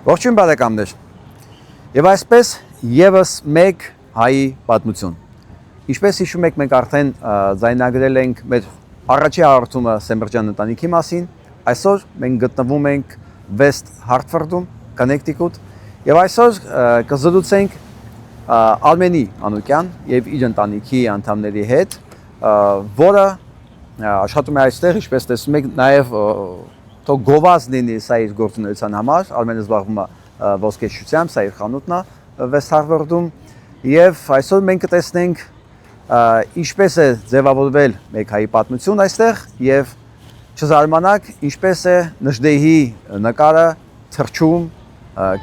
Ողջույն բարեկամներ։ Եվ այսպես եւս մեկ հայի պատմություն։ Ինչպես հիշում եք, մենք արդեն ձայնագրել ենք մեր առաջի հաղորդումը Սեմբրջյան ընտանիքի մասին։ Այսօր մենք գտնվում ենք West Hartford-ում, Connecticut, եւ այսօր կզրուցենք Արմենի Անուկյան եւ իր ընտանիքի անդամների հետ, որը աշխատում է այստեղ, ինչպես տեսնում եք, նաեւ թող գովազ լինի սա իր գործունեության համար, Արմենը զբաղվում է ոսկեշուչությամբ, սա իր խանութն է West Hartford-ում, եւ այսօր մենք կտեսնենք ինչպես է ձևավորվել մեկ հայի պատմություն այստեղ եւ չզարմանաք ինչպես է Նժդեհի նկարը թռչում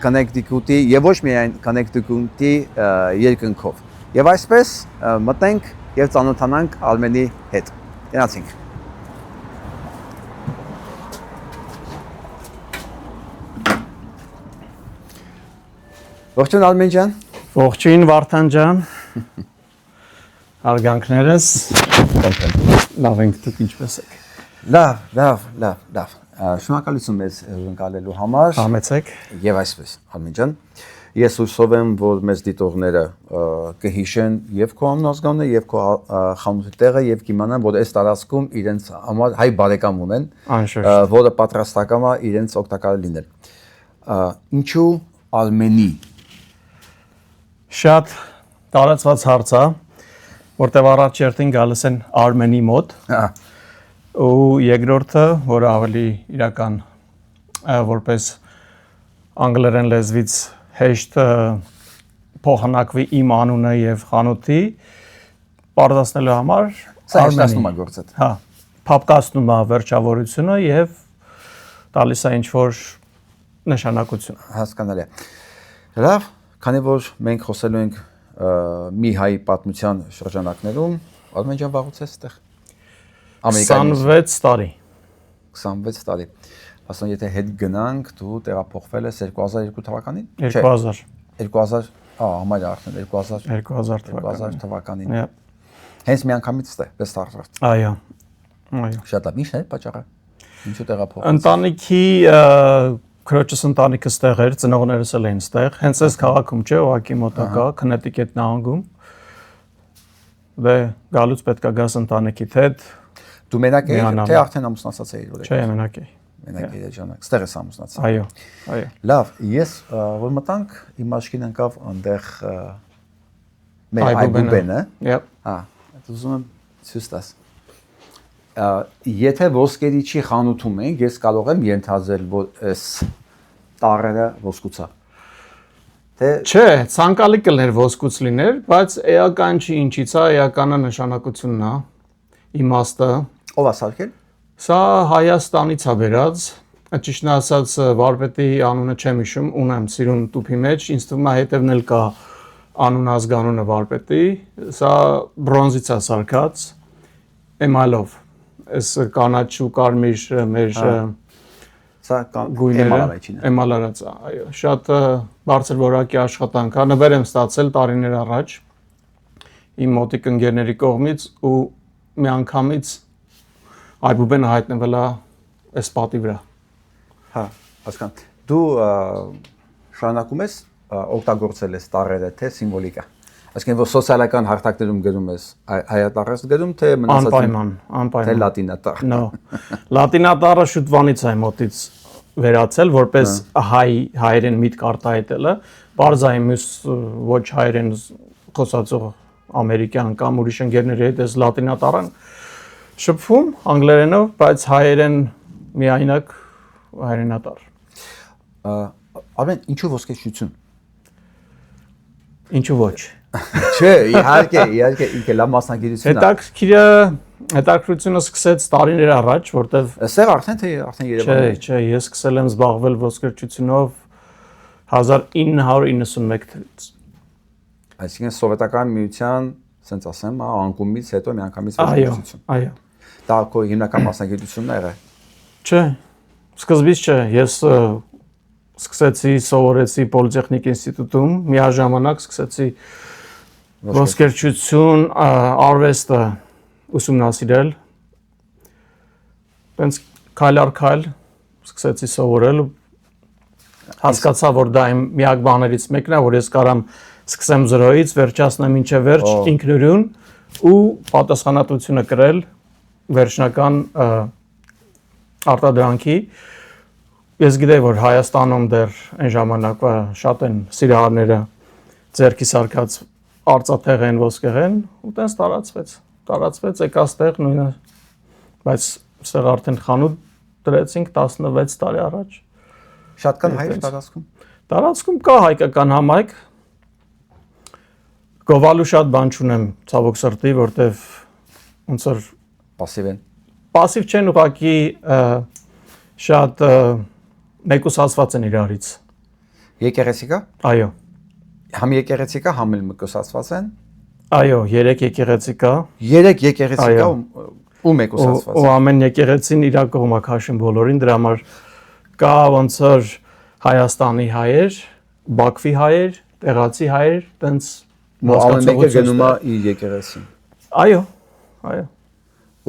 Connecticut-ի եւ ոչ միայն Connecticut-ի երկնքով։ Եվ այսպես մտնենք եւ ծանոթանանք Արմենի հետ։ Գնացինք։ Ողջույն Արմեն ջան։ Ողջույն Վարդան ջան։ Արգանքներս։ Լավ ենք, դուք ինչպես եք։ Լավ։ Շնորհակալություն մեզ ընկալելու համար։ Համեցեք։ Եվ այսպես, Արմեն ջան, ես հուսով եմ, որ մեզ դիտողները կհիշեն եւ քո անունազգանունը եւ քո խանութի տեղը եւ կիմանան, որ այս տարածքում իրենց համար հայ բարեկամ ունեն, որը պատրաստական է իրենց օգտակար լինել։ Ինչու Արմենի։ Շատ տարածված հարց է, որտեղ առաջերտին գալիս են Արմենի մոտ։ Ու երկրորդը, որը ավելի իրական որպես անգլերեն լեզվից հեշտ փոխանակվի իմ անունը եւ խանութի բարձրացնելու համար Արմենի գործը։ Հա, փապկացնում է վերջավորությունը եւ տալիս է ինչ-որ նշանակություն։ Հասկանալի է։ Լավ, քանի որ մենք խոսելու ենք մի հայի պատմության շրջանակներում, Արմեն ջան վաղուց ես այդտեղ։ 26 տարի։ 26 տարի։ Ասում եթե հետ գնանք, դու տեղափոխվել ես 2002 թվականին։ 2000, համարյա արդեն 2000 թվականին։ Հենց միանգամից է, West Hartford։ Այո։ Շատ լավ, ի՞նչն է պատճառը։ Ինչու տեղափոխվեցի։ Ընտանիքի քրոջս ընտանիքը ստեղ էր, ծնողներս էլ էին ստեղ։ Հենց այս քաղաքում չէ, ուղղակի մոտակա, Connecticut նահանգում։ Դե գալուց պետքա գաս ընտանիքիդ հետ։ Դու մենակ ես, թե արդեն ամուսնացած էիր որ։ Չէ, մենակ էի։ Մենակ էի ժամանակ։ Ստեղ ես ամուսնացած։ Այո։ Լավ, ես որ մտանք, իմ աչքին ընկավ այնտեղ մեր այբուբենը։ Այդ ուզում եմ ցույց տաս։ Եթե ոսկերիչի խանութում ենք, ես կարող եմ ենթադրել, որ այս տարերը ոսկուց է։ Չէ, ցանկալի կլներ ոսկուց լիներ, բայց էական չի ինչից է, էականը նշանակությունն է, իմաստը։ Ով է սարքել։ Սա Հայաստանից է բերած, ճիշտն ասած վարպետի անունը չեմ հիշում, ունեմ սիրուն տուփի մեջ, ինձ թվում է հետևն էլ կա անուն ազգանունը վարպետի, սա բրոնզից է սարքած, էմալով, այս կանաչ ու կարմիր մեր սա էմալ արած, այո, շատ բարձր որակի աշխատանք է, նվեր եմ ստացել տարիներ առաջ իմ մոտիկ ընկերների կողմից ու մի անգամից այբուբենը հայտնվել է այս պատի վրա։ Հա, հասկանում։ Դու շարունակում ես օգտագործել ես տառերը, թե սիմվոլիկա։ Այսինքն որ սոցիալական հարթակներում գրում ես հայատառը գրում, թե մնացած անպայման։ Թե լատինատառ։ No։ Լատինատառը շուտվանից է մոտից վերացել, որպես հայերեն միտք արտահայտելը, բարձային մյուս ոչ հայերեն խոսացող ամերիկյան կամ ուրիշ ընկերների հետ այս լատինատառն շփվում անգլերենով, բայց հայերեն միայնակ հայերենատառ։ Արմեն, ինչու ոսկեշություն։ Ինչու ոչ։ Չէ, իհարկե, ինքը լավ մասնագիտություն է։ Հետաքրությունը սկսեց տարիներ առաջ, որտեվ Սեր արդեն Երևանում։ Չէ, ես սկսել եմ զբաղվել ոսկերչությունով 1991 թվականից։ Այսինքն սովետական միության, ասենց ասեմ, անկումից հետո միանգամից ոսկերչություն։ Այո։ Դա քո հիմնական մասնագիտությունն է եղել։ Չէ, սկզբից չէ, ես սկսեցի սովորեցի Պոլիտեխնիկ ինստիտուտում, միաժամանակ սկսեցի ոսկերչություն, արվեստը ուսումնասիրել, տենց քայլ առ քայլ սկսեցի սովորել Հասկացա, որ դա իմ միակ բաներից մեկն է, որ ես կարամ սկսեմ 0-ից, վերջացնեմ մինչև վերջ ինքնուրույն ու պատասխանատվությունը կրել վերջնական արտադրանքի։ Ես գիտեի, որ Հայաստանում դեռ այն ժամանակվա շատ են սիրահարները ձեռքի սարքած արծաթեղ են, ոսկեղ են, ու տենց տարածվեց, եկա ստեղ նույնը, բայց ստեղ արդեն խանութ դրեցինք 16 տարի առաջ։ Շատ կան հայեր տարածքում։ Տարածքում կա հայկական համայնք, գովալու շատ բան չունեմ, ցավոք սրտի, որտեվ ոնց որ Պասիվ են։ Պասիվ չեն, ուղղակի շատ մեկուսացված են իրարից։ Եկեղեցի կա։ Այո։ Համ եկեղեցի կա, համ էլ մեկուսացված են։ Այո, 3 եկեղեցի կա։ 3 եկեղեցի կա ու մեկուսացված։ Ու ամեն եկեղեցին իր կողմա քաշին բոլորին, դրա համար կա ոնց որ Հայաստանի հայեր, Բաքվի հայեր, տեղացի հայեր, տենց ամեն մեկը գնում է իր եկեղեցին։ Այո, այո։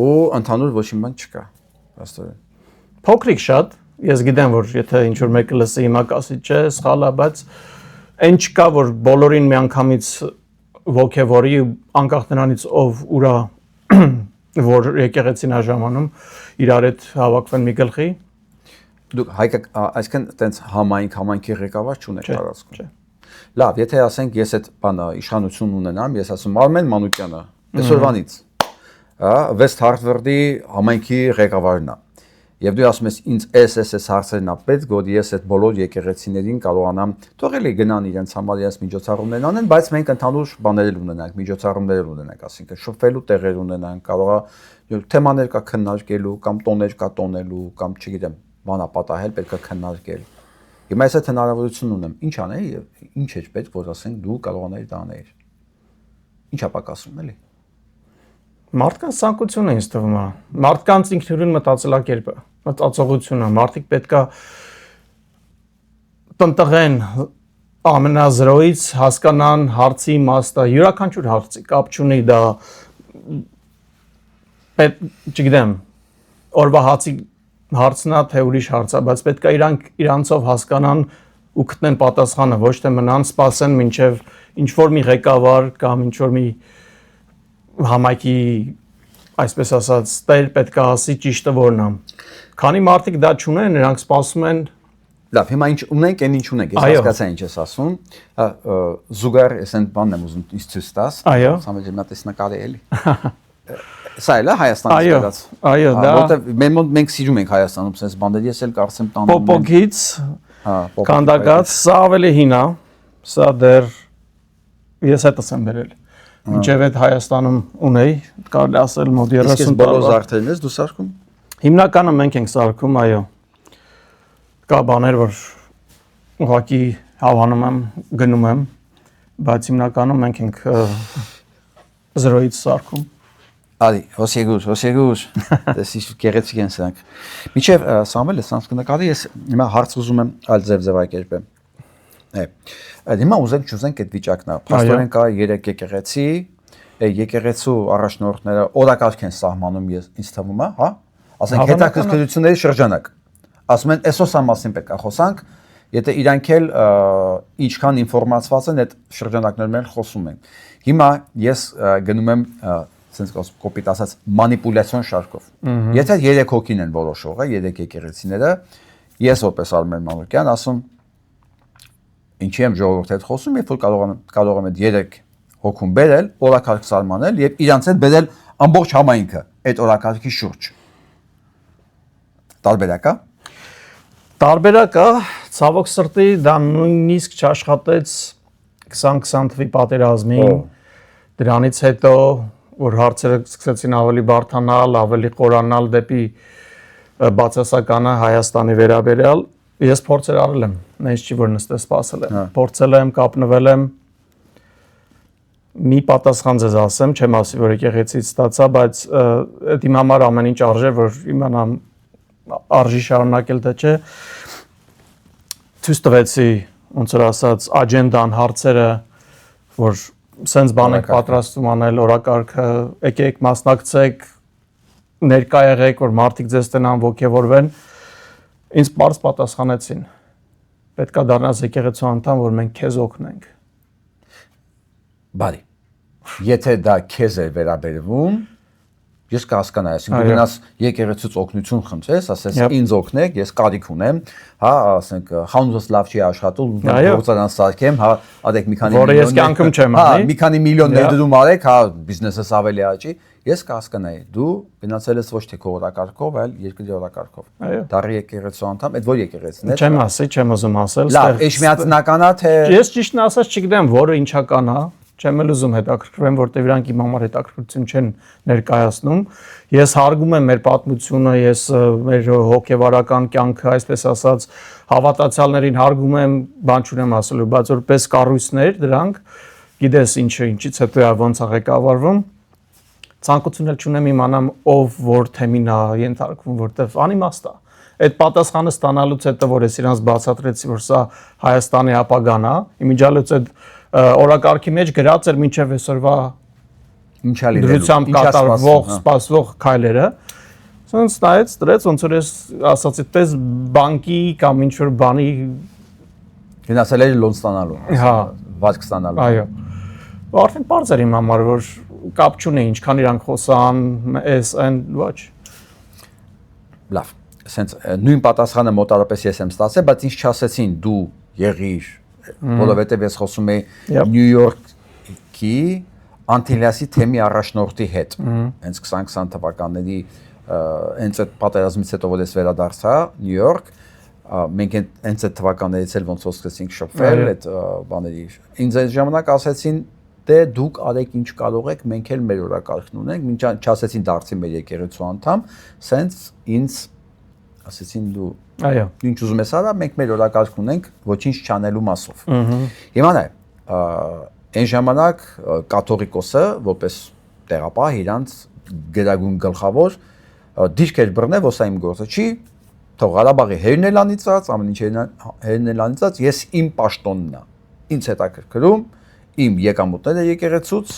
Ու ընդհանուր ոչ մի բան չկա, աստորեն։ Փոքրիկ շատ, ես գիտեմ, որ եթե ինչ որ մեկը լսի հիմա կասի, չէ, սխալ է, բայց այն չկա, որ բոլորին միանգամից ոգևորի, անկախ նրանից ով ուրա որ եկեղեցինաժամանում իրար հետ հավաքվեն մի գլխի։ Դուք այսինքն տենց համայնքի ղեկավար չունեք տարածքում։ Չէ։ Լավ, եթե ասենք ես այդ բանը իշխանություն ունենամ, ես ասում Արմեն Մանուկյանը, այսօրվանից, West Harvard-ի համայնքի ղեկավարն է։ Եվ դու ասում ես ինձ այս հարցերն է պետք, որ ես այդ բոլոր եկեղեցիներին կարողանամ թողելի գնան իրենց համար իրենց միջոցառումներ անեն, բայց մենք ընդհանուր բաներ ունենանք, միջոցառումներ ունենանք, ասինքն շփվելու տեղեր ունենանք, կարող է թեմաներ կա քննարկելու կամ տոներ կա տոնելու կամ չգիտեմ, բանա պատահել պետք է քննարկել։ Հիմա ես այդ հնարավորությունն ունեմ, ինչ անեի եւ ինչ է պետք, որ ասենք դու կարողանայիր դա անել։ Ինչա պակասում էլի։ Մարդկանց ցանկությունը ինձ թվում է, մարդկանց ինքնուրույն մտածելակերպը, մտածողությունը, մարդիկ պետքա տնտղեն ամենազրոյից հասկանան հարցի իմաստը, յուրաքանչյուր հարցի կապ չունի դա չգիտեմ, օրվա հացի հարցն է, թե ուրիշ հարց է, բայց պետքա իրանցով հասկանան ու գտնեն պատասխանը, ոչ թե մնան սպասեն մինչև ինչ որ մի ղեկավար կամ ինչ որ մի համայնքի այսպես ասած տեր պետքա ասի ճիշտը որն է։ Քանի մարդիկ դա չունեն, նրանք սպասում են։ Լավ, հիմա ինչ ունենք, այն ինչ ունենք, ես հասկացա ինչ ես ասում։ Զուգար ես այն բանն եմ ուզում ինձ ցույց տաս։ Այո։ Սամվել հիմա տեսնակարի էլի։ Սա էլ է Հայաստանից եկած։ Այո, դա որտեղ մենք սիրում ենք Հայաստանում sense բաներ, ես էլ կարծեմ տանում եմ։ Պոպոգից, կանդակած, սա ավելի հին է, սա դեռ ես հետս եմ բերել։ Մինչև այդ Հայաստանում ունեի, կարելի ասել մոտ 30 տարի։ Իսկ բոլոր զարդերն ես դու սարքում։ Հիմնականը մենք ենք սարքում, այո։ Կա բաներ, որ ուղղակի հավանում եմ, գնում եմ, բայց հիմնականում մենք ենք 0-ից սարքում։ Ալի, հոսեգուր։ Դες գեղեցիկ են սրանք։ Միջև Սամվելը սանսկրտի ես հիմա հարց ուզում եմ այլ ձևակերպեմ։ Հիմա ուզենք այդ վիճակն է։ Փաստորեն կա 3 եկեղեցի, եկեղեցու առաջնորդները օրակարգ են սահմանում ինձ թվում է, հա? Ասենք հետաքրքրությունների շրջանակ։ Ասում են այսօս ամասին պետք է խոսանք, եթե իրանք էլ ինչքան ինֆորմացված են այդ շրջանակներում են խոսում են։ Հիմա ես գնում եմ sense կոպիտ ասած մանիպուլյացիոն շարքով։ Եթե 3 հոգին են որոշողը, 3 եկեղեցիները, ես որպես Արմեն Մանուկյան ասում ինչի եմ ժողովրդի հետ խոսում, երբ որ կարող եմ այդ 3 հոգուն բերել, օրակարգ սարմանել եւ իրանց հետ բերել ամբողջ համայնքը այդ օրակարգի շուրջ։ Տարբերակ է։ Տարբերակ է, ցավոք սրտի դա նույնիսկ չաշխատեց 2020 թվականի պատերազմին։ Դրանից հետո որ հարցերը սկսեցին ավելի բարդանալ, ավելի խորանալ դեպի բացասականը Հայաստանի վերաբերյալ, ես փորձեր արել եմ, նենց չի որ նստել սպասել եմ, փորձել եմ, կապնվել եմ, մի պատասխան ձեզ ասեմ, չեմ ասի որ եկեղեցից ստացա, բայց այդ իմ համար ամեն ինչ արժե, որ իմանամ արժի շարունակել թե չէ, ցույց տվեցի, ոնց որ ասած, աջենդան, հարցերը, որ սենց բան եք պատրաստում անել, օրակարգը, եկեք մասնակցեք, ներկա եղեք, որ մարդիկ ձեզ տնան ոգևորվեն, ինձ պարզ պատասխանեցին։ պետքա դառնաս եկեղեցու անդամ, որ մենք քեզ օգնենք։ Բարի։ Եթե դա քեզ է վերաբերվում, ես կհասկանայի, այսինքն գնաս եկեղեցուց օգնություն խնդրես, ասես ինձ օգնեք, ես կարիք ունեմ, հա, ասենք խանութս լավ չի աշխատում, գործարան սարքեմ, հա, ադեք մի քանի որը ես կյանքում չեմ անի, հա, մի քանի միլիոն ներդրում արեք, հա, բիզնեսս ավելի աճի, ես կհասկանայի, դու գնացել ես ոչ թե քո օրակարգով, այլ երկրի օրակարգով։ Դառի եկեղեցու անդամ, այդ որ եկեղեցին է։ Չեմ ասի, չեմ ուզում ասել։ Լավ, էջմիածնական է թե ես ճիշտն ասած չգիտեմ, որը ինչական է, չեմ էլ ուզում հետաքրքրվեմ, որտեղ իրանք իմ համար հետաքրքրություն չեն ներկայացնում։ Ես հարգում եմ մեր պատմությունը, ես մեր հոգեվարական կյանքը, այսպես ասած, հավատացյալներին հարգում եմ, բան չունեմ ասելու, բայց որպես կառույցներ դրանք, գիտես ինչից հետո է ոնց է ղեկավարվում, ցանկություն էլ չունեմ իմանամ ով որ թեմին է ենթարկվում, որտեղ անիմաստ է։ Այդ պատասխանը ստանալուց հետո որ ես իրանց բացատրեցի, որ սա Հայաստանի ապագան է, իմիջիալից այդ օրակարգի մեջ գրած էր մինչև այսօրվա դրությամբ կատարվող, սպասվող քայլերը։ Սենց նայեց, դրեց ոնց որ ես ասացի, պես բանկի կամ ինչ որ բանի գնացել էր լոն ստանալու։ Հա, վազք ստանալու։ Այո։ Արդեն բարձր էր իմ համար, որ կապ չունի, ինչքան իրանք խոսան, այն ոչ։ Լավ, սենց նույն պատասխանը մոտարապես ես եմ ստացել, բայց ինչ չասեցին դու եղիր, որովհետև ես խոսում եի Նյու Յորքի Անտիլիասի թեմի առաջնորդի հետ, հենց 2020 թվականների, հենց այդ պատերազմից հետո որ ես վերադարձա Նյու Յորք, մենք հենց այդ թվականներից էլ ոնց որ սկսեցինք շփվել այդ բաների, ինձ այդ ժամանակ ասեցին դե դուք արեք ինչ կարող եք, մենք էլ մեր օրակարգն ունենք, մինչ չասեցին դարձի մեր եկեղեցու անդամ, սենց ինձ ասեցին դու այո ինչ ուզում ես արա, մենք մեր օրակարգ ունենք ոչինչ չանելու մասով։ Հիմա նայ, այն ժամանակ կաթողիկոսը որպես տեղապահ իրանց գերագույն գլխավոր դիրք էր բռնել, որ սա իմ գործը չի, թող Ղարաբաղի հերն էլ անիծած, ամեն ինչ հերն էլ անիծած, ես իմ պաշտոնն է, ինձ հետաքրքրում իմ եկամուտները եկեղեցուց,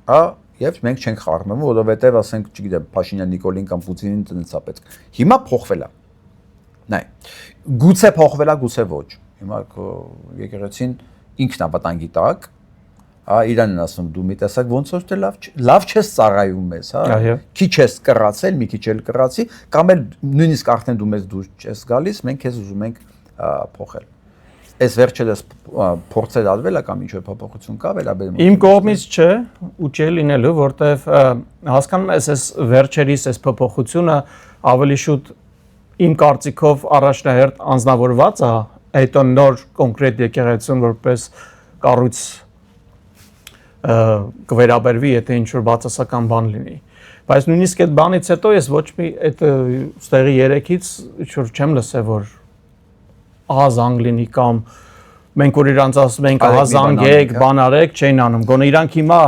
հա, եւ մենք չենք խառնվում, որովհետեւ ասենք, չգիտեմ, Փաշինյան Նիկոլին կամ Պուտինին տնեցա պետք։ Հիմա փոխվել է։ Նայ, գուցե փոխվել է, գուցե ոչ։ Հիմա եկեղեցին ինքն է վտանգի տակ, հա, իրան են ասում դու մի տեսակ ոնց որ թե լավ չես ծառայում ես, հա։ Քիչ ես կռացել, մի քիչ էլ կռացի, կամ էլ նույնիսկ արդեն դու մեզ դուրս չես գալիս, մենք քեզ ուզում ենք փոխել։ Այս վերջերս փորձեր արվել է կամ ինչ-որ փոփոխություն կա վերաբերում։ Իմ կողմից չէ, ու չէ լինելու, որտեվ հասկանում ես, այս վերջերիս այս փոփոխությունը ավելի շուտ իմ կարծիքով առաջնահերթ անձնավորված է, այդ նոր կոնկրետ եկեղեցուն որպես կառույց կվերաբերվի, եթե ինչ-որ բացասական բան լինի։ Բայց նույնիսկ այդ բանից հետո ես ոչ մի այդ ստեղի երեքից ինչ-որ չեմ լսել, որ ահազանգ լինի կամ մենք որ իրանց ասում ենք ահազանգեք, բան արեք, չեն անում։ Գոնե իրանք հիմա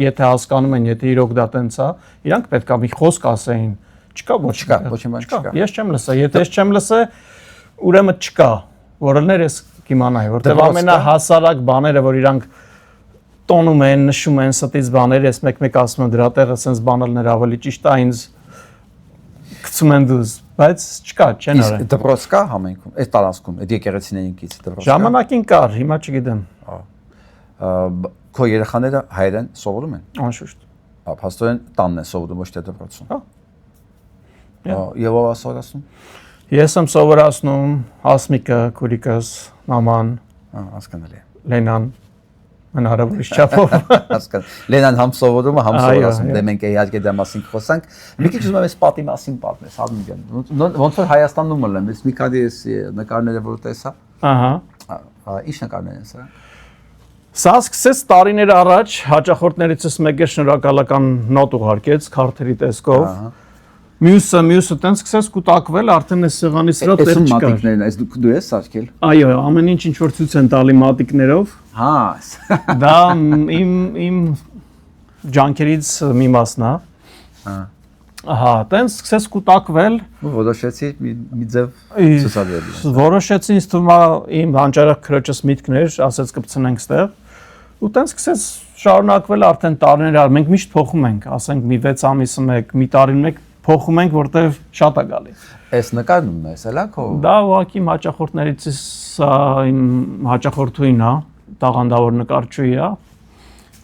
եթե հասկանում են, եթե իրոք դա տենց է, իրանք պետք է մի խոսք ասեին։ Չկա ոչ մի բան չկա։ Ես չեմ լսել, եթե ես չեմ լսել, ուրեմն չկա, որներ ես կիմանայի, որտեղ ամենահասարակ բաները, որ իրանք տոնում են, նշում են ստից բաներ, ես մեկ-մեկ ասում եմ դրա տեղը sense բանալներ ավելի ճիշտ է ինձ գցում են դուզ, բայց չկա, չեն արել։ Դպրոց կա համենքում, այս տարածքում, այդ եկեղեցիներինքից դպրոց կա։ Ժամանակին կար, հիմա չգիտեմ։ Քո երեխաները հայերեն սովորում են։ Անշուշտ։ Փաստորեն տանն են սովորում, ոչ թե դպրոցում։ Հա։ Եվ ով ասում։ Ես եմ սովորացնում Հասմիկը, Քուրիկս, մաման, հասկանալի է։ Լենան, հնարավորից չափով։ Հասկանալի։ Լենան համ սովորում է, համ սովորացնում։ Դե մենք իհարկե դա մասին խոսանք։ Մի քիչ ուզում եմ այս պատի մասին պատմես, Արմեն ջան։ Ոնց որ Հայաստանում եմ, ես մի քանի նկարները որ տեսա։ Ահա։ Ինչ նկարներ են սա։ Սա սկսեց տարիներ առաջ, հաճախորդներիցս մեկը շնորհակալական նոտ ուղարկեց քարտերի տեսքով։ Մյուսը տենց սկսեց կուտակվել, արդեն այս սեղանից վրա տեղ չկար։ Մատիկներն, այս դու ես սարքել։ Այո, ամեն ինչ որ ցույց են տալի մատիկներով։ Հա։ Դա իմ ջանքերից մի մասն է։ Ահա, տենց սկսեց կուտակվել։ Որոշեցի մի ձև ցուցադրել։ Որոշեցի ինձ թվում է իմ հանճարակ քրոջս միտքներ, ասեց կպցնենք ստեղ։ Ու տենց սկսեց շարունակվել արդեն տարիներ, մենք միշտ փոխում ենք, ասենք մի 6 ամիսը մեկ, մի տարին մեկ փոխում ենք, որտեվ շատ է գալի։ Այս նկարն ես էլա քո։ Դա ուղղակի հաճախորդներից սա իմ հաճախորդուին է, տաղանդավոր նկարչուհի է։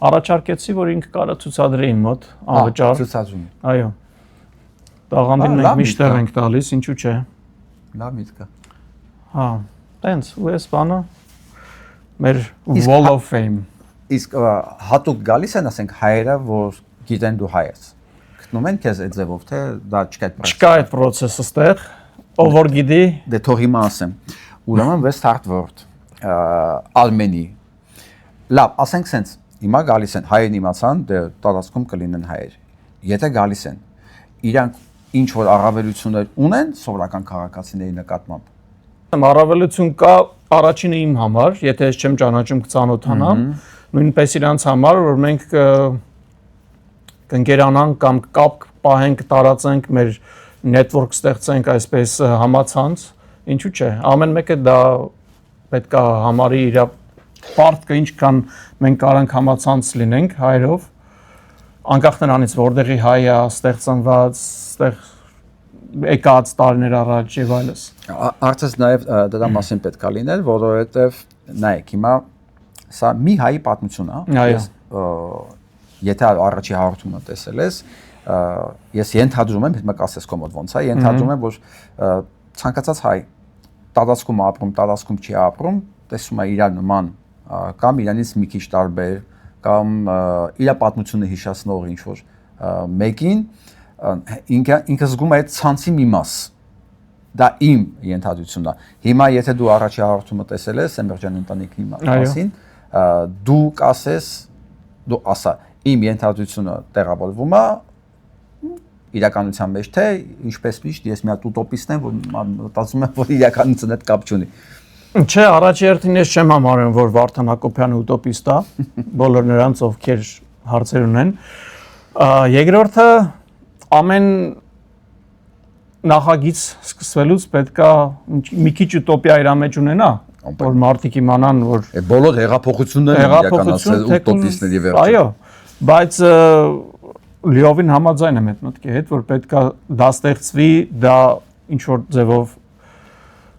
Առաջարկեցի, որ ինքը կարա ցուցադրի իմ մոտ անվճար։ Ցուցադրում։ Այո։ Տաղանդին մենք միշտ ենք տալիս, ինչու՞ չէ։ Լավ միտք է։ Հա, տենց, ու այս բանը մեր Wall of Fame։ Իսկ հատուկ գալիս են, ասենք, հայերը, որ գիտեն դու հայ ես։ Գտնում են քեզ այդ ձևով, թե դա չկա այդ process։ Չկա այդ process-ը ստեղ, ով որ գիտի։ Դե թող հիմա ասեմ։ Ուրեմն West Hartford, Armeni։ Լավ, ասենք սենց, հիմա գալիս են հայերն իմացան, դե տարածքում կլինեն հայեր։ Եթե գալիս են, իրանք ինչ որ առավելություններ ունեն սովորական քաղաքացիների նկատմամբ։ Առավելություն կա առաջինը իմ համար, եթե ես չեմ ճանաչում կծանոթանամ, նույնպես իրանց համար, որ մենք կընկերանանք կամ կապ պահենք, տարածենք մեր network ստեղծենք այսպես համացանց, ինչու՞ չէ, ամեն մեկը դա պետք է համարի իր պարտքը, ինչքան մենք կարանք համացանց լինենք հայերով, անկախ նրանից որտեղի հայ է ստեղծված, ստեղ եկած տարիներ առաջ եւ այլս։ Արդյոք նաեւ դրա մասին պետք է լինել, որովհետեւ նայեք, հիմա սա մի հայի պատմություն է։ Այո։ Եթե առաջի հաղորդումը տեսել ես, ես ենթադրում եմ, հետո կասես կոմոդ ոնց է, ենթադրում եմ, որ ցանկացած հայ տարածքում ապրում, տարածքում չի ապրում, տեսում է իր նման կամ իրանից մի քիչ տարբեր կամ իր պատմությունը հիշեցնող ինչ որ մեկին ինքը զգում է այդ ցանցի մի մաս։ Դա իմ ենթադրությունն է։ Հիմա եթե դու առաջի հաղորդումը տեսել ես Սեմբերջյանի ընտանիքի մասին, դու կասես, դու ասա, իմ ենթադրությունը տեղավորվում է իրականության մեջ, թե ինչպես միշտ ես մի հատ ուտոպիստ եմ, որ մտածում եմ, որ իրականության հետ կապ չունի։ Չէ, առաջի հերթին ես չեմ համարում, որ Վարդան Հակոբյանը ուտոպիստ է, բոլոր նրանց ովքեր հարցեր ունեն։ Երկրորդը ամեն նախագիծ սկսվելուց պետքա մի քիչ ուտոպիա իր մեջ ունենա, որ մարդիկ իմանան, որ բոլոր հեղափոխությունները իրականացել ուտոպիստների վերջը։ Այո, բայց լիովին համաձայն եմ այդ մտքի հետ, որ պետքա դա ստեղծվի, դա ինչ որ ձևով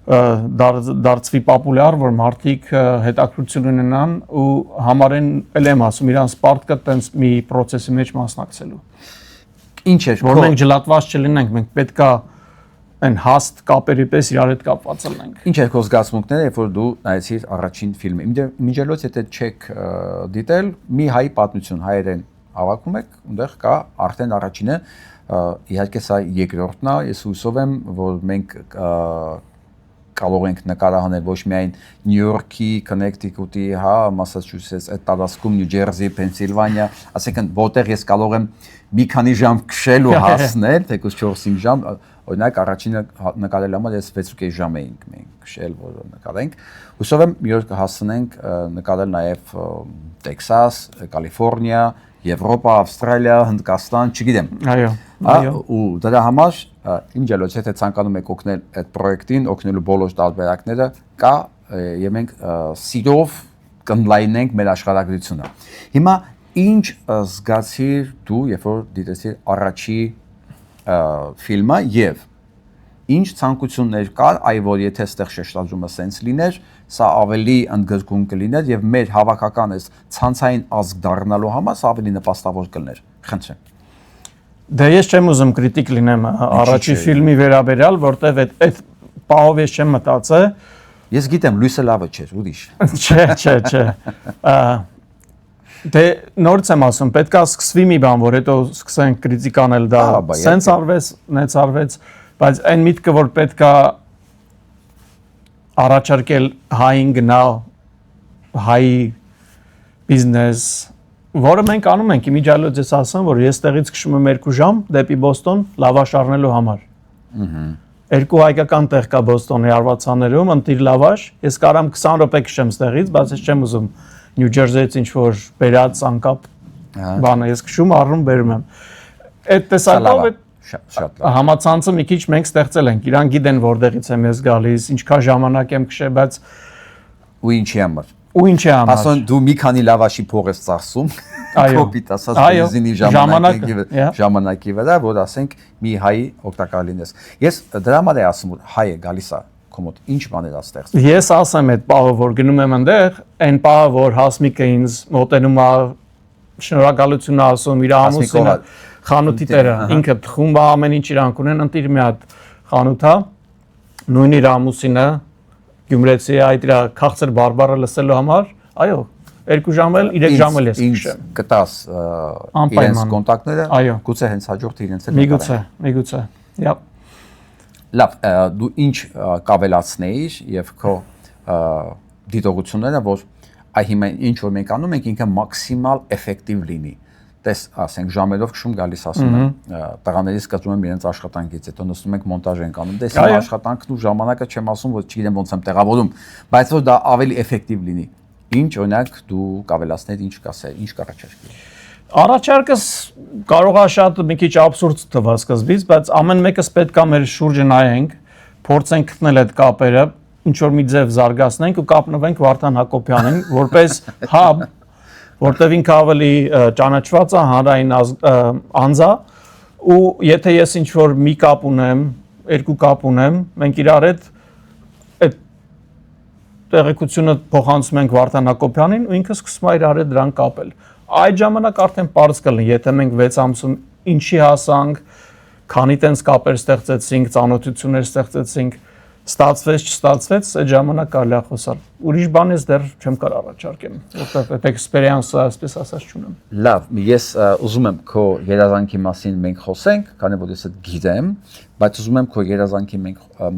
դարձվի պոպուլյար, որ մարդիկ հետաքրքրություն ունենան ու համարեն, ել եմ ասում, իրանց պարտքը տենց մի process-ի մեջ մասնակցելու։ Ինչ է, որ մենք ջլատված չլինենք, մենք պետքա այն հաստ կապերի պես իրար հետ կապված լինենք։ Ինչ է քո զգացմունքները, երբ որ դու նայեցիր առաջին ֆիլմը։ Միջելոց եթե չեք դիտել, մի հայի պատմություն հայերեն հավաքում եք, այնտեղ կա արդեն առաջինը, իհարկե սա երկրորդն է, ես հուսով եմ, որ մենք կարող ենք նկարահանել ոչ միայն Նյու Յորքի, Քոնեկտիկուտի, հա, Մասաչուսեթս, այդ տարածքում Նյու Ջերսի, Փենսիլվանիա, ասենք որտեղ ես կարող եմ մի քանի ժամ քշել ու հասնել, թեկուզ 4-5 ժամ, օրինակ առաջինը նկարել համար ես 6.5 ժամ էինք մենք քշել, որ նկարենք։ Հուսով եմ մի օր կհասցնենք նկարել նաև Տեքսաս, Կալիֆոռնիա, Եվրոպա, Ավստրալիա, Հնդկաստան, չգիտեմ։ Այո։ Ու դրա համար իմ ջելոց եթե ցանկանում եք օգնել այդ պրոյեկտին, օգնելու բոլոր տարբերակները կա եւ մենք սիրով կընդլայնենք մեր աշխարհագրությունը։ Հիմա ինչ զգացիր դու, երբ որ դիտեցիր առաջի ֆիլմը եւ ինչ ցանկություններ կար, այ որ եթե այդտեղ շեշտադրումը սենց լիներ, սա ավելի ընդգրկուն կլիներ եւ մեր հավաքական այս ցանցային ազգ դառնալու համար սա ավելի նպաստավոր կլիներ։ Խնդրեմ։ Դե ես չեմ ուզում կրիտիկ լինեմ առաջի ֆիլմի վերաբերյալ, որտեվ այդ պահով ես չեմ մտածել։ Ես գիտեմ, լույսը լավը չէր, ուրիշ։ Չէ։ Դե նորից եմ ասում, պետքա սկսվի մի բան, որ հետո սկսենք կրիտիկ անել դա սենց արվեց, նենց արվեց, բայց այն միտքը, որ պետքա առաջարկել հային գնալ, հայի բիզնես, որը մենք անում ենք, իմիջիալոց ես ասեմ, որ ես տեղից քշում եմ 2 ժամ դեպի Բոստոն լավաշ առնելու համար։ Երկու հայկական տեղ կա Բոստոնի արվացաներում, ընտիր լավաշ, ես կարամ 20 րոպե քշեմ ստեղից, բայց ես չեմ ուզում Նյու Ջերսիից ինչ որ բերած անկապ բանը, ես քշում առնում բերում եմ։ Այդ տեսակով շատ համացանցը մի քիչ մենք ստեղծել ենք, իրան գիտեն որտեղից եմ ես գալիս, ինչքան ժամանակ եմ քշել, բայց ու ինչի համար։ Ու ինչ է համար։ Ասոն դու մի քանի լավաշի փող ես ծախսում, կոպիտ ասած բենզինի ժամանակի վրա, որ ասենք մի հայ օգտակար լինես։ Ես դրա համար եմ ասում, որ հայը գալիս է կոմոդ, ինչ բաներ է ստեղծում։ Ես ասեմ այդ բանը, որ գնում եմ այնտեղ, այն բանը, որ Հասմիկը ինձ մոտենում է, շնորհակալություն ասում իր ամուսինը, խանութի տերը, ինքը խումբը ամեն ինչ իրանք ունեն, ընտիր մի հատ խանութ է, նույն իր ամուսինը Գյումրեցի այդ իր քաղցր բարբառը լսելու համար, այո, 2 ժամ էլ 3 ժամ էլ ես քշեմ։ Կտաս իրենց կոնտակտները, գուցե հենց հաջորդը իրենց էլ։ Միգուցե։ Yep։ Լավ, դու ինչ կավելացնեիր եւ քո դիտողությունները, որ այ հիմա ինչ որ մենք անում ենք, ինքը մաքսիմալ էֆեկտիվ լինի։ Տես, ասենք ժամերով քշում գալիս ասում եմ, տղաներից կծում եմ իրենց աշխատանքից, հետո նստում ենք մոնտաժ ենք անում։ Դες իմ աշխատանքն ու ժամանակը չեմ ասում, որ չգիտեմ ոնց եմ տեղավորում, բայց որ դա ավելի էֆեկտիվ լինի։ Ինչ օրինակ դու կավելացնես, ինչ կասես, ինչ կառաջարկես։ Առաջարկս կարող է շատ մի քիչ աբսուրդ թվա սկզբից, բայց ամեն մեկս պետք է մեր շուրջը նայենք, փորձենք գտնել այդ կապերը, ինչ որ մի ձև զարգացնենք ու կապնվենք Վարդան Հակոբյանին, որպես հաբ, որտեղ ինքը ավելի ճանաչված է հանրային անձ է, ու եթե ես ինչ որ մի կապ ունեմ, 2 կապ ունեմ, մենք իրար հետ այդ տեղեկությունը փոխանցում ենք Վարդան Հակոբյանին ու ինքը սկսում է իրար հետ դրան կապել։ Այդ ժամանակ արդեն պարզ կլինի, եթե մենք 6 ամսում ինչի հասանք, քանի տենց կապեր ստեղծեցինք, ծանոթություններ ստեղծեցինք, ստացվեց, չստացվեց, այդ ժամանակ կարելի է խոսալ։ Ուրիշ բան ես դեռ չեմ կարող առաջարկեմ, որտեղ այդ էքսպերիենսը այսպես ասած չունեմ։ Լավ, ես ուզում եմ քո երազանքի մասին մենք խոսենք, քանի որ ես այդ գիտեմ, բայց ուզում եմ քո երազանքի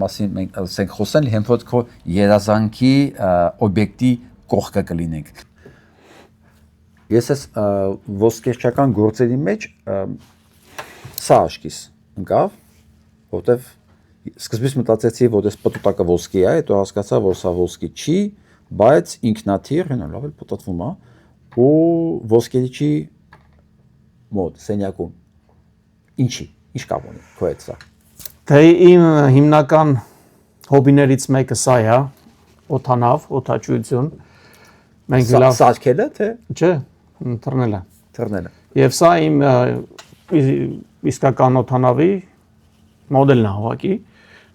մասին մենք ասենք խոսել, հենց որ քո երազանքի օբյեկտի կողքը կլինենք։ Ես ես ոսկերչական գործերի մեջ սա աշկիս ընկավ, որտեվ սկզբից մտածեցի, որ այս պտուտակը ոսկի է, հետո հասկացա, որ սա ոսկի չի, բայց ինքնաթիռ, հենա լավ էլ պտտվում է, ու ոսկերի չի մոտ, սենյակում։ Ինչ կապ ունի քո հետ սա։ Դե իմ հիմնական հոբիներից մեկը սա է, օդանավ, օդաչուություն։ Մենք լավ սարքելը, թե չէ, թռնելը։ Թռնելը։ Եվ սա իմ իսկական օդանավի մոդելն է ուղղակի։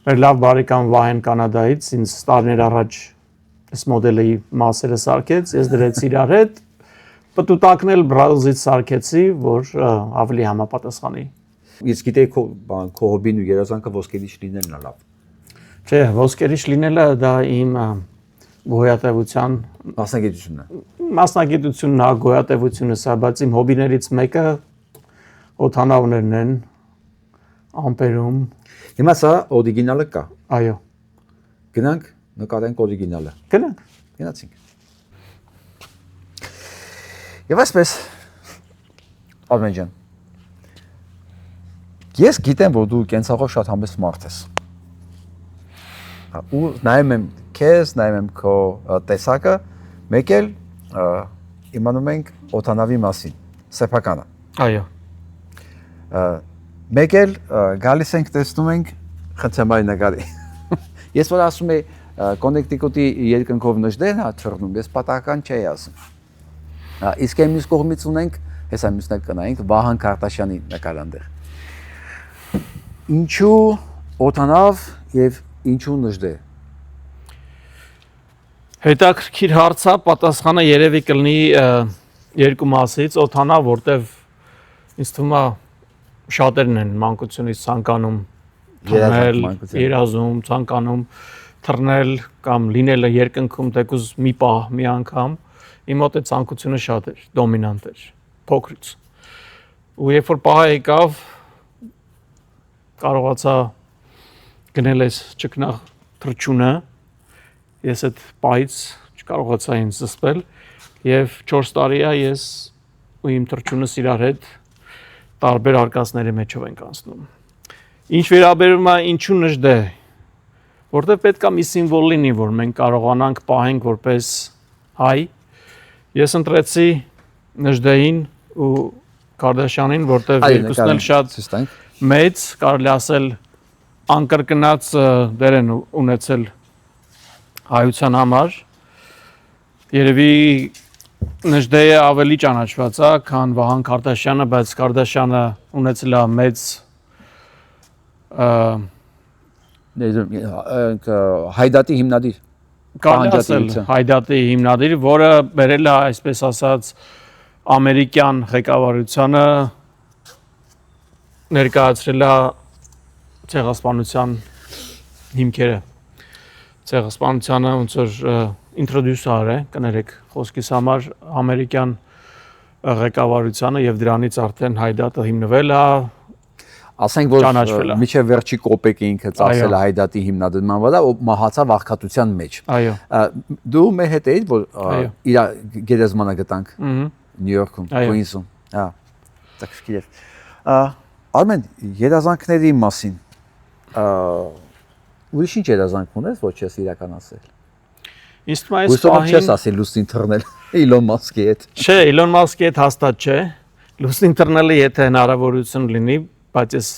Մեր լավ բարեկամ Վահեն Կանադայից ինձ տարիներ առաջ այս մոդելի մասերը սարքեց, ես դրեցի իրար հետ, պտուտակն էլ բրազից սարքեցի, որ ավելի համապատասխանի։ Ես գիտեի քո հոբին ու երազանքը ոսկերիչ լինելն է լավ։ Չէ, ոսկերիչ լինելը դա իմ գոյատևության մասնագիտությունն է, գոյատևությունը սա, բայց իմ հոբիներից մեկը օդանավներն են, ամպերում։ Հիմա սա օրիգինալը կա։ Այո։ Գնանք նկարենք օրիգինալը։ Գնանք։ Գնացինք։ Եվ այսպես Արմեն ջան, ես գիտեմ, որ դու կենցաղով շատ համեստ մարդ ես։ Ու նայում եմ քեզ, նայում եմ քո տեսակը, մեկ էլ իմանում ենք օդանավի մասին, սեփականը։ Այո։ Մեկ էլ գալիս ենք տեսնում ենք խնդրեմայի նկարի։ Ես որ ասում եմ Կոնեկտիկուտի երկնքով նժդեն հա թռնում, ես պատահական չէի ասում։ Իսկ մյուս կողմից ունենք, հեսա մյուսն էլ կնայենք Վահան Քարտաշյանի նկարանդեղ։ Ինչու օդանավ եւ ինչու նժդե։ Հետաքրքիր հարց է, պատասխանը երևի կլինի երկու մասից, օդանավ, որտեվ ինձ թվում է շատերն են մանկությունից ցանկանում թռնել, երազում, ցանկանում թռնել կամ լինելը երկնքում թեկուզ մի պահ, մի անգամ, իմ մոտ է ցանկությունը շատ էր, դոմինանտ էր, փոքրից։ Ու երբ որ պահը եկավ, կարողացա գնել այս ճկնաղ թռչունը, ես այդ պահից չկարողացա ինձ զսպել եւ 4 տարի է ես ու իմ թռչունս իրար հետ տարբեր արկածների մեջով ենք անցնում։ Ինչ վերաբերում է ինչու նժդե, որտեղ պետք է մի սիմվոլ լինի, որ մենք կարողանանք պահենք որպես հայ։ Ես ընտրեցի նժդեին ու Քարդաշյանին, որտեղ երկուսն էլ շատ մեծ, կարելի ասել անկրկնած դեր են ունեցել հայության համար։ Երևի Նժդեը ավելի ճանաչված է, քան Վահան Քարդաշյանը, բայց Քարդաշյանը ունեցել է մեծ հայդատի հիմնադիր կարելի ասել հայդատի հիմնադիր, որը բերել է այսպես ասած ամերիկյան ղեկավարությանը ներկայացրել է ցեղասպանության հիմքերը։ Ցեղասպանությանը ոնց որ ինտրոդյուսար է, կներեք խոսքիս համար ամերիկյան ղեկավարությանը եւ դրանից արդեն հայդատը հիմնվել է, ասենք որ միջև վերջի կոպեկը ինքը ծախսել է հայդատի հիմնադրման վրա, ու մահացավ աղքատության մեջ։ Այո։ Դու մեր հետ էիր, որ իր գերեզմանը գտանք Նյու Յորքում, Քուինսում։ Հա։ Տակշկի էր։ Արմեն, երազանքների մասին ուրիշ ինչ երազանք ունես, ոչ ես իրականացել։ Իսկ այս պահին չես ասել լուսին թռնել Իլոն Մասկի հետ։ Չէ, Իլոն Մասկի հետ հաստատ չէ։ Լուսին թռնելը եթե հնարավորություն լինի, բայց ես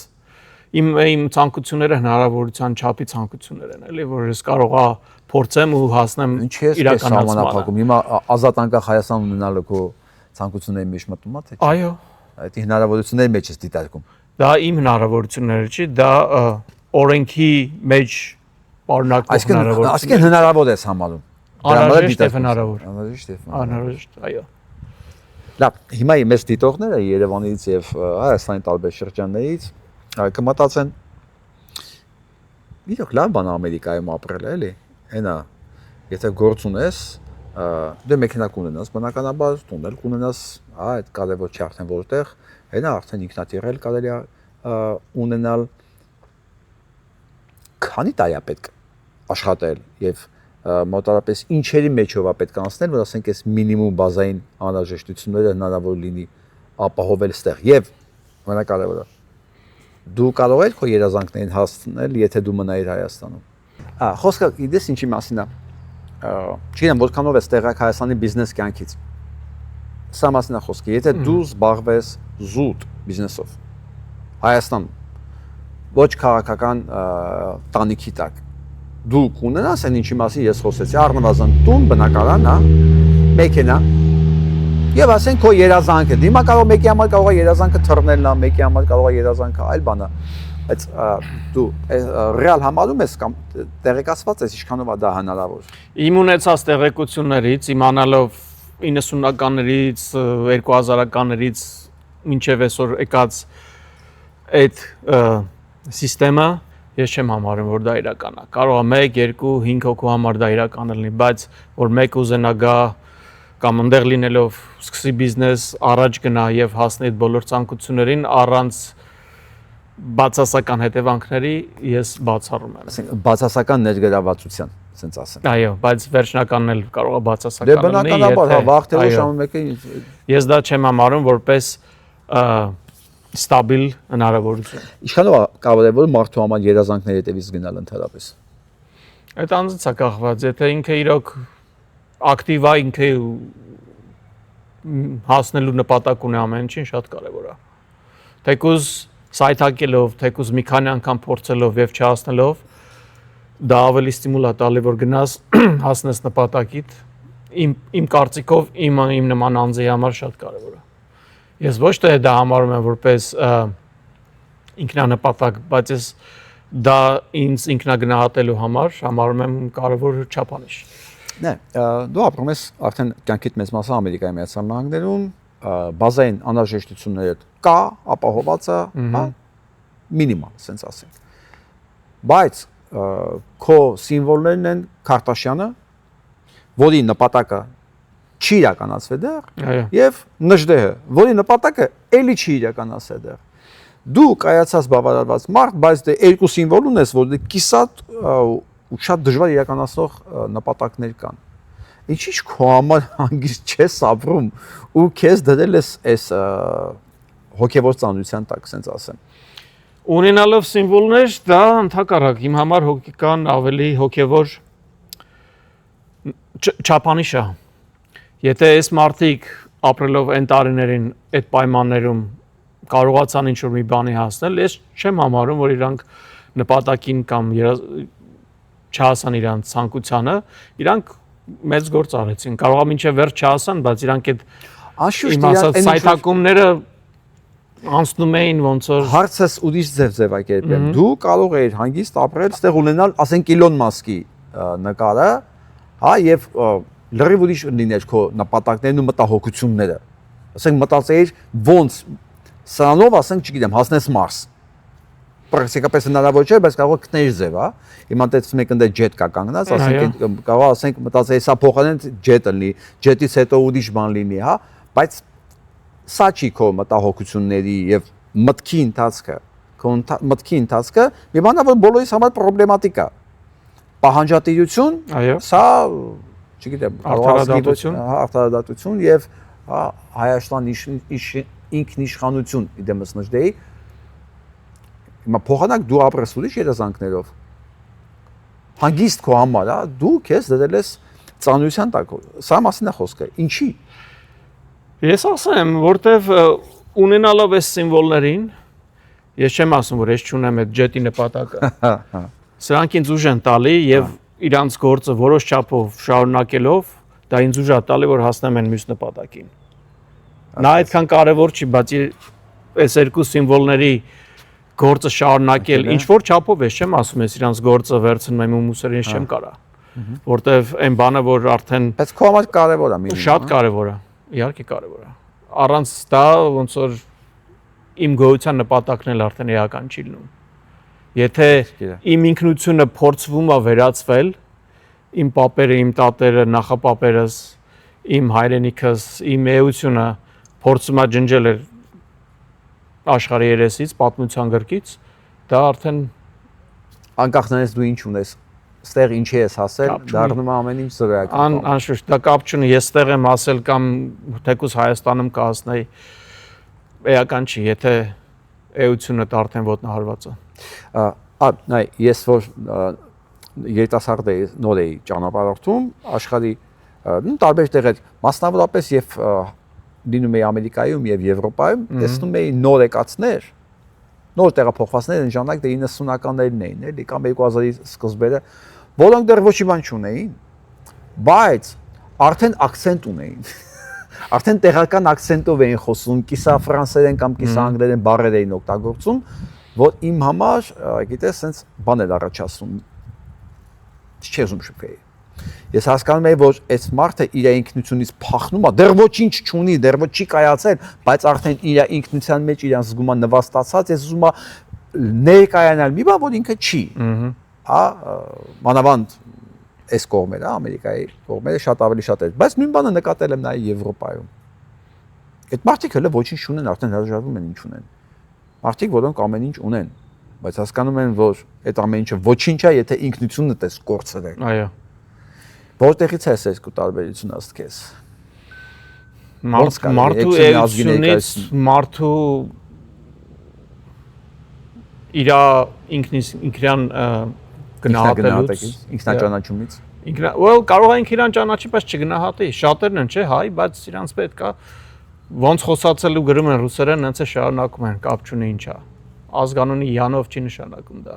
իմ ցանկությունները հնարավորության չափի ցանկություններ են, էլի, որ ես կարողա փորձեմ ու հասնեմ իրականացմանը։ Հիմա ազատ անկախ Հայաստան ունենալը քո ցանկությունների մեջ մտնում է, թե չէ։ Այո։ Այդ հնարավորությունների մեջ ես դիտարկում։ Դա իմ հնարավորությունները չի, դա օրենքի մեջ պարունակող հնարավորություն։ Այսինքն հնարավոր ես համարում։ Անհրաժեշտ է հնարավոր։ Անհրաժեշտ է։ Այո։ Լավ, հիմա մեծ դիտողները Երևանից եւ Հայաստանի տարբեր շրջաններից կմտածեն իրոք լավ բան Ամերիկայում ապրել է, էլի։ Հենա, եթե գործ ունես, դու մեքենա կունենաս, բնականաբար տունել կունենաս, այդ կարևոր չի արդեն որտեղ, հենա արդեն ինքնաթիռել կարելի է ունենալ։ Քանի տարի է պետք աշխատել եւ մոտարապես ինչերի մեջով է պետք անցնել, որ ասենք այս մինիմում բազային անհրաժեշտությունները հնարավոր լինի ապահովել ստեղ։ Եվ ամենակարևորը դու կարող ես քո երազանքներին հասնել, եթե դու մնայիր Հայաստանում։ Խոսքը գիտես ինչի մասին է։ Չգիտեմ որքանով է տեղակ Հայաստանի բիզնես կյանքից։ Սա մասին է խոսքը։ Եթե դու զբաղվես զուտ բիզնեսով Հայաստանում, ոչ քաղաքական տանիքի տակ, դու կունենաս այն ինչի մասին ես խոսեցի, առնվազն տուն, բնակարան, մեքենա, եւ ասենք քո երազանքը, դիմա կարող մեկի համար կարող է երազանքը թռնելն է, մեկի համար կարող է երազանքը այլ բան է, բայց դու ռեալ համարում ես կամ տեղեկացված ես ինչքանով է դա հնարավոր։ Իմ ունեցած տեղեկություններից, իմանալով 90-ականներից, 2000-ականներից մինչև այսօր եկած այդ սիստեմը ես չեմ համարում, որ դա իրական է։ Կարող է 1, 2, 5 հոգու համար դա իրական լինի, բայց որ մեկ ուզենա գա կամ այնտեղ լինելով սկսի բիզնես, առաջ գնա եւ հասնի այդ բոլոր ցանկություններին առանց բացասական հետևանքների, ես բացառում եմ։ Ասենք բացասական ներգրավվածության, ասենց ասեմ։ Այո, բայց վերջնականն էլ կարող է բացասական լինի։ Դե բնականաբար, հա, վաղ թե ուշ ամեն մեկը ես դա չեմ համարում որպես ստաբիլ հնարավորություն։ Ինչքանով կարող է որ մարդու համար երազանքների հետևից գնալ ընդհանրապես։ Այդ անձից է կախված, եթե ինքը իրոք ակտիվ է, ինքը հասնելու նպատակ ունի ամեն ինչին, շատ կարևոր է։ Թեկուզ սայթակելով, թեկուզ մի քանի անգամ փորձելով եւ չհասնելով, դա ավելի ստիմուլ է տալի, որ գնաս հասնես նպատակիդ։ Իմ կարծիքով իմ նման անձի համար շատ կարևոր է։ Ես ոչ թե դա համարում եմ որպես ինքնանպատակ, բայց ես դա ինձ ինքնագնահատելու համար համարում եմ կարևոր չափանիշ։ Նե, դու ապրում ես արդեն կյանքիդ մեծ մասը Ամերիկայի Միացյալ Նահանգներում, բազային անհրաժեշտությունները կա, ապահոված է, հա, մինիմալ, ասենց ասենք։ Բայց քո սիմվոլներն են Քարտաշյանը, որի նպատակը չի իրականացվել դեռ, եւ Նժդեհը, որի նպատակը էլի չի իրականացել դեռ։ Դու կայացած բավարարված մարդ, բայց դե երկու սիմվոլ ունես, որ դե կիսատ ու շատ դժվար իրականացնող նպատակներ կան։ Ինչի՞ քո համար հանգիստ չես ապրում ու քեզ դրել ես այս հոգեվոր ծանրության տակ, ասենց ասեմ։ Ունենալով սիմվոլներ, դա ընդհակառակ իմ համար հոգեկան ավելի հոգեվոր չափանիշ է։ Եթե այս մարդիկ ապրելով այն տարիներին այդ պայմաններում կարողացան ինչ-որ մի բանի հասնել, ես չեմ համարում, որ իրանք նպատակին կամ չհասան իրանք ցանկությանը, իրանք մեծ գործ արեցին։ Կարող է մինչև վերջ չասան, բայց իրանք այդ Անշուշտ իմ ասած սայթակումները անցնում էին ոնց որ հարցս ուրիշ ձևակերպեմ։ Դու կարող ես հանգիստ ապրել, ստեղ ունենալ, ասենք Իլոն Մասկի նկարը, հա, եւ լրիվ ուրիշ լիներ քո նպատակներն ու մտահոգությունները։ Ասենք մտածեիր ոնց սրանով, ասենք, չգիտեմ, հասնես Մարս։ Պրակտիկապես հնարավոր չէ, բայց կարող է գտնել ձև, հա։ Հիմա դες մեկ ընդ ջետ կա կանգնած, ասենք կարող ասենք մտածեի սա փոխանեն ջետը լինի, ջետից հետո ուրիշ բան լինի, հա, բայց սա չի քո մտահոգությունների եւ մտքի ընթացքը, քո մտքի ընթացքը մի բան է, որ բոլորիս համար պրոբլեմատիկ է։ Պահանջատիրություն, սա, չգիտեմ, արդարադատություն եւ Հայաստան ինքնիշխանություն իդեմս նշդեի։ Հիմա փոխանակ դու ապրես ուրիշ երազանքներով։ Հանգիստ քո համար, հա, դու քեզ դրել ես ծանրության տակ։ Սա մասին է խոսքը։ Ինչի։ Ես ասեմ, որտեվ ունենալով այս սիմվոլներին, ես չեմ ասում, որ ես չունեմ այդ ջետի նպատակը։ Սրանք ինձ ուժ են տալի եւ իրանց գործը որոշ չափով շարունակելով, դա ինձ ուժ է տալի, որ հասնեմ այն մյուս նպատակին։ Նա այդքան կարևոր չի, բայց այս երկու սիմվոլների գործը շարունակել, ինչ որ չափով ես չեմ ասում, ես իրանց գործը վերցնում եմ ու մուսերը ես չեմ կարա։ Որտեվ այն բանը, որ արդեն բայց քո համար կարևոր է մինիմում։ Շատ կարևոր է, իհարկե կարևոր է։ Առանց դա ոնց որ իմ գոյության նպատակն էլ արդեն էական չի լինում։ Եթե իմ ինքնությունը փորձվում է վերածվել, իմ պապերը, իմ տատերը, նախապապերս, իմ հայրենիքս, իմ էությունը փորձում է ջնջել աշխարհի երեսից, պատմության գրքից, դա արդեն անկախ նրանից դու ինչ ունես, ստեղ ինչի ես հասել, դառնում է ամեն ինչ զրոյական։ Անշուշտ, դա կապ չունի, ես ստեղ եմ հասել կամ թեկուզ Հայաստանում կհասնեի, էական չի, եթե էությունը արդեն ոտնահարված է։ Նայ, ես որ երիտասարդ էի, նոր էի ճանապարհորդում աշխարհի տարբեր տեղեր, մասնավորապես եւ լինում էի Ամերիկայում եւ Եվրոպայում, տեսնում էի նոր եկածներ, նոր տեղափոխվածներ են ժամանակ դե 90-ականներն էին, էլի կամ 2000-ի սկզբերը, որոնք դեռ ոչ մի բան չունեին, բայց արդեն ակցենտ ունեին։ Արդեն տեղական ակցենտով էին խոսում, կիսա ֆրանսերեն կամ կիսա անգլերեն բառեր էին օգտագործում, որ իմ համար, գիտես, sense բան էր առաջացնում։ Չէ ուզում շփվեի։ Ես հասկանում եմ, որ այս մարդը իր ինքնությունից փախնում է, դեռ ոչինչ չունի, դեռ ոչ չի կայացել, բայց արդեն իր ինքնության մեջ իրան զգում է նվաստացած, ես ուզում եմ ներկայանալ մի բան, որ ինքը չի։ Հա, մանավանդ այս կողմերը, Ամերիկայի կողմերը շատ ավելի շատ էր, բայց նույն բանը նկատել եմ նաև Եվրոպայում։ Այդ մարդիկ հələ ոչինչ չունեն, արդեն հրաժարվում են ինչ ունեն։ Մարդիկ, որոնք ամեն ինչ ունեն, բայց հասկանում են, որ այդ ամեն ինչը ոչինչ է, եթե ինքնությունդ ես կորցրել։ Այո։ Որտեղից է այս երկու տարբերությունը ըստ քեզ։ Մարդու էությունից, մարդու իր ինքնան գնահատելուց, ինքնաճանաչումից։ Well, կարող է ինքնան ճանաչի, բայց չգնահատի։ Շատերն են, չէ, հայ, բայց իրանց պետք է ոնց խոսացել ու գրում են ռուսերեն, հենց է շարունակում են, կապ չունի ինչա։ Ազգանունի յանով չի նշանակում դա։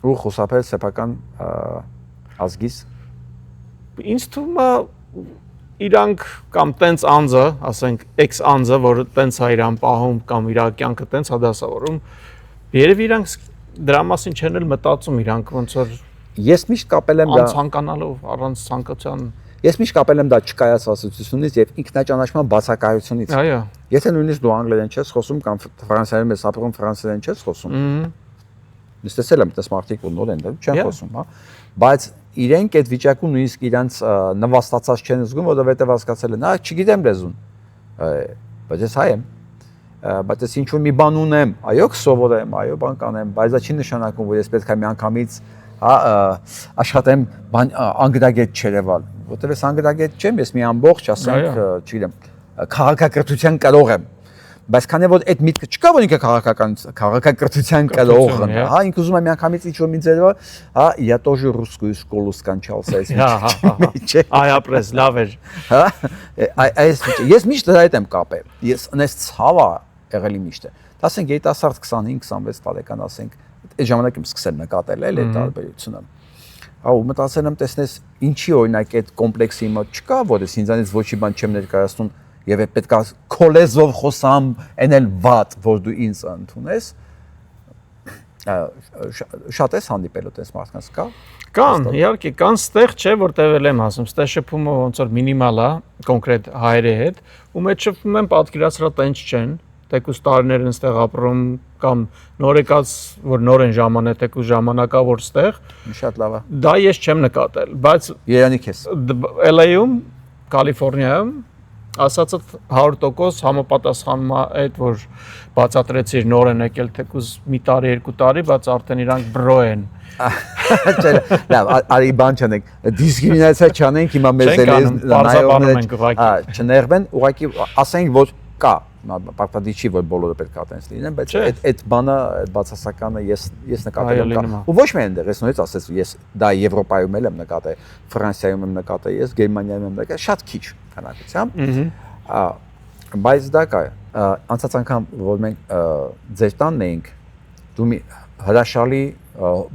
Ու խոսապել սեփական ազգիս։ Ինձ թվում է իրանք կամ տենց անձը, ասենք X անձը, որ տենց է իրան պահում կամ իր կյանքը տենց է դասավորում, երևի իրանք դրա մասին չեն էլ մտածում, իրանք ոնց որ ես միշտ կապել եմ դա անցանկանալով առանց ցանկության Ես միշտ կապել եմ դա չկայացվածությունից եւ ինքնաճանաչման բացակայությունից։ Այո։ Եթե նույնիսկ դու անգլերեն չես խոսում կամ ֆրանսերեն ես ապրում, ֆրանսերեն չես խոսում։ Ես տեսել եմ դες մարդիկ որ նոր են դեռ չեն խոսում, հա։ Բայց իրենք այդ վիճակում նույնիսկ իրանց նվաստացած չեն զգում, որովհետեւ հասկացել են, չգիտեմ լեզուն։ Բայց ես հայ եմ։ Բայց ես ինչ-որ մի բան ունեմ, այո, կսովորեմ, այո, բան կանեմ, բայց դա չի նշանակում, որ ես պետք է միանգամից աշխատեմ անգրագետ չերևալ, որտեղ ես անգրագետ չեմ, ես մի ամբողջ, ասենք, չգիտեմ, քաղաքակրթության կրող եմ, բայց քանի որ այդ միտքը չկա, որ ինքը քաղաքակրթության կրողն է, հա, ինքը ուզում է միանգամից ինչ-որ մի ձևը, հա, я тоже русскую школу скончал, այ ապրես, լավ էր, հա, ես միշտ դրա հետ եմ կապել, ես այնպես ցավա եղել եմ միշտ, ասենք երիտասարդ 25-26 տարեկան, ասենք այդ ժամանակ եմ սկսել նկատել այդ տարբերությունը։ Ահա մտածել եմ տեսնես ինչի օրինակ այդ կոմպլեքսի մոտ չկա, որ ես ինձանից ոչի բան չեմ ներկայացնում եւ է պետքա քոլեզով խոսամ, այնել վատ, որ դու ինձ ընդունես։ Շատ ես հանդիպել այդպես մարդկանց կա։ Կան, իհարկե, կան ստեղ չէ, որ տևել եմ ասում, ստեղ շփումը ոնց որ մինիմալ է, կոնկրետ հայերի հետ, ու մեջ շփվում են պատկերացրած տենց չեն, թեկուզ տարիներ են ստեղ ապրում կամ նոր եկած, որ նոր են ժամանել, թեկուզ ժամանակավոր ստեղ։ Շատ լավ է։ Դա ես չեմ նկատել, բայց Երանի քեզ։ LA-ում, Կալիֆոռնիայում ասածդ 100% համապատասխանում է այդ, որ բացատրեցիր նոր են եկել թեկուզ մի տարի, երկու տարի, բայց արդեն իրանք բրո են։ Լավ, արի բան չանենք, դիսկրիմինացիա չանենք, հիմա մեզ էլ չներվեն, ուղղակի ասենք, որ կա, պարտադիր չի, որ բոլորը պետք է այդպես լինեն, բայց այդ բանը, այդ բացասականը ես նկատել եմ կա։ Ու ոչ միայն այնտեղ, ես նույնիսկ ասես, ես դա Եվրոպայում եմ նկատել, Ֆրանսիայում եմ նկատել, ես Գերմանիայում եմ նկատել, շատ քիչ քանակությամբ։ Բայց դա կա, անցած անգամ, որ մենք ձեր տանն էինք, դու մի հրաշալի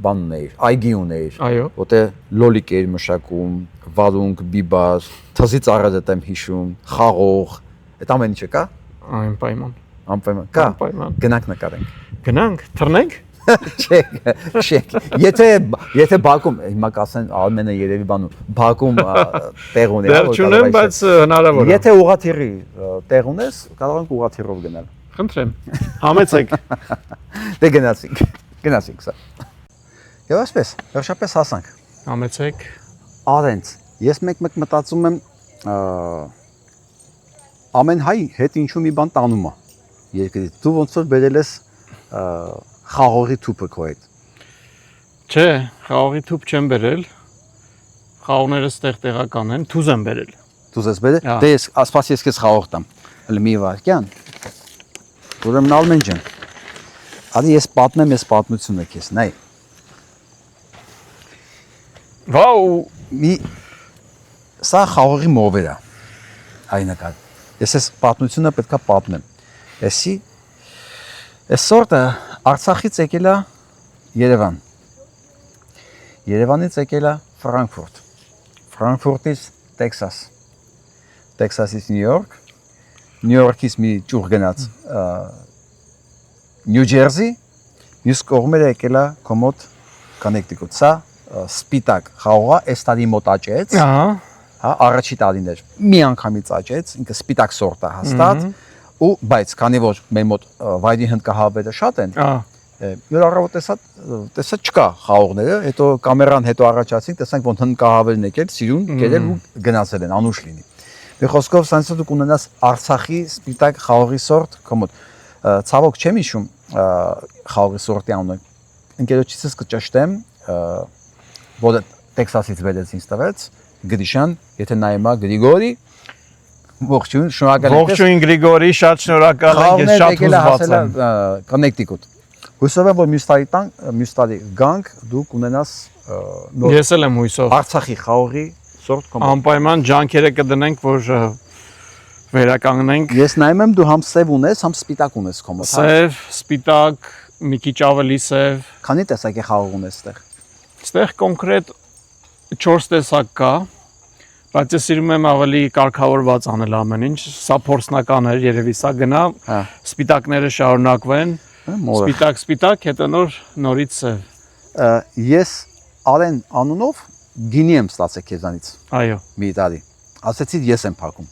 բան ունեիր, այգի ունեիր, որտեղ լոլիկ էր մշակում, վարունգ, բիբար, թզի ծառեր եմ հիշում, խաղող, այդ ամեն ինչը կա։ Անպայման։ Անպայման։ Կա։ Գնանք նկարենք։ Գնանք, թռնենք։ Չէ։ Եթե Բաքում, հիմա կասեն Արմենը երևի բանում, Բաքում տեղ ունի, դեռ չունեմ, բայց հնարավոր է։ Եթե ուղղաթիռի տեղ ունես, կարող ենք ուղղաթիռով գնալ։ Խնդրեմ։ Համեցեք։ Դե գնացինք սա։ Եվ այսպես, վերջապես հասանք։ Համեցեք։ Արենց, ես մեկ մտածում եմ ամեն հայ հետ ինչու մի բան տանում է երկրից։ Դու ոնց որ բերել ես խաղողի թուփը քո հետ։ Չէ, խաղողի թուփ չեմ բերել։ Խաղողները ստեղ տեղական են, թուզ եմ բերել։ Թուզ ես բերել։ Դե ես ասպաս ես քեզ խաղող տամ։ Հələ մի վարքյան։ Ուրեմն Ալմեն ջան։ Արի ես պատմեմ ես պատմությունը քեզ, նայ։ Վաու, մի սա խաղողի մովեր է։ Այնական։ Ես ես պատմությունը պետքա պատմեմ։ Էսի այսօրը Արցախից եկել է Երևան։ Երևանից եկել է Ֆրանկֆուրտ։ Ֆրանկֆուրտից Տեքսաս։ Տեքսասից Նյու Յորք։ Նյու Յորքից մի ճյուղ գնաց Նյու Ջերսի, մյուս կողմերը եկել է Կոմոդ Կոնեկտիկուտ։ Սա սպիտակ խաղողը այս տարի մոտ աճեց։ Հա, առաջի տարին էր։ Մի անգամից աճեց, ինքը սպիտակ սորտ է հաստատ, ու բայց քանի որ մեր մոտ վայրի հնդկահավերը շատ են, յուր առավոտ տեսա չկա խաղողները, հետո կամերան հետո առաջացինք, տեսանք ոնց հնդկահավերն եկել, սիրուն կերել ու գնացել են, անուշ լինի։ Մի խոսքով սրանցը դուք ունենաս Արցախի սպիտակ խաղողի սորտ, կոմոդ։ Ցավոք չեմ հիշում խաղողի սորտի անունը։ Ընկերոջիցս կճշտեմ, որը Տեքսասից վերեց ինձ տվեց, Գրիշան, եթե նայում ա Գրիգորի, ողջույն, շնորհակալ եմ։ Ողջույն Գրիգորի, շատ շնորհակալ եմ, ես շատ հուզված եմ։ Կոնեկտիկուտ։ Հույսով եմ, որ մյուս տարի գանք, դու կունենաս նոր։ Ես էլ եմ հույսով։ Արցախի խաղողի սորտ կոմոդ։ Անպայման ջանքերը կդնենք, որ վերականգնենք։ Ես նայում եմ, դու համ սև ունես, համ սպիտակ ունես կոմոդ։ Սև, սպիտակ, մի քիչ ավելի սև։ Քանի տեսակի խաղող ունես այդտեղ։ Այստեղ կոնկրետ 4 տեսակ կա, բայց ես սիրում եմ ավելի կարգավորված անել ամեն ինչ, սա փորձնական էր, երևի սա գնա, սպիտակները շարունակվեն, սպիտակ, հետո նորից սև։ Ես Արեն անունով գինի եմ ստացել քեզանից։ Այո։ Մի տարի։ Ասեցի ես եմ փակում։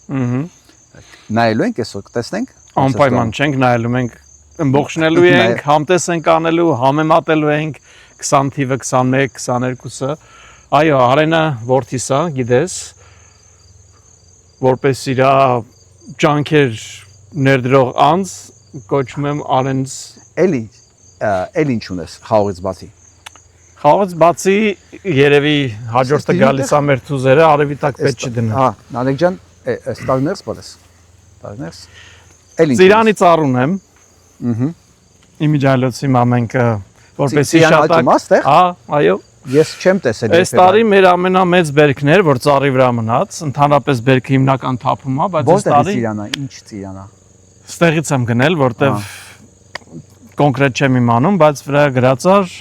Նայելու ենք այսօր կտեսնենք։ Անպայման չենք նայելու, մենք ըմբողջնելու ենք, համտես ենք անելու, համեմատելու ենք 20 թիվը, 21, 22-ը։ Այո, Արենը որդիս է, գիտես, որպես իր ջանքեր ներդրող անձ, կոչում եմ Արենս։ Էլ ինչ ունես խաղողից բացի։ Խաղողից բացի երևի հաջորդը գալիս է մեր թուզերը, արևի տակ պետք չդնեն։ Հա, Նանեկ ջան, ստագներս բալես։ Ստագներս։ Էլ ինչ։ Ծիրանի ծառ ունեմ։ Իմիջայլոցի մամենքը որպեսի շատ հա, այո։ Ես չեմ տեսել։ Այս տարի մեր ամենամեծ բերքն էր, որ ծառի վրա մնաց, ընդհանրապես բերքը հիմնական թափում է, բայց այս տարի Ծիրանա, ինչ ծիրանա։ Ստեղից եմ գնել, որտեվ կոնկրետ չեմ իմանում, բայց վրա գրած էր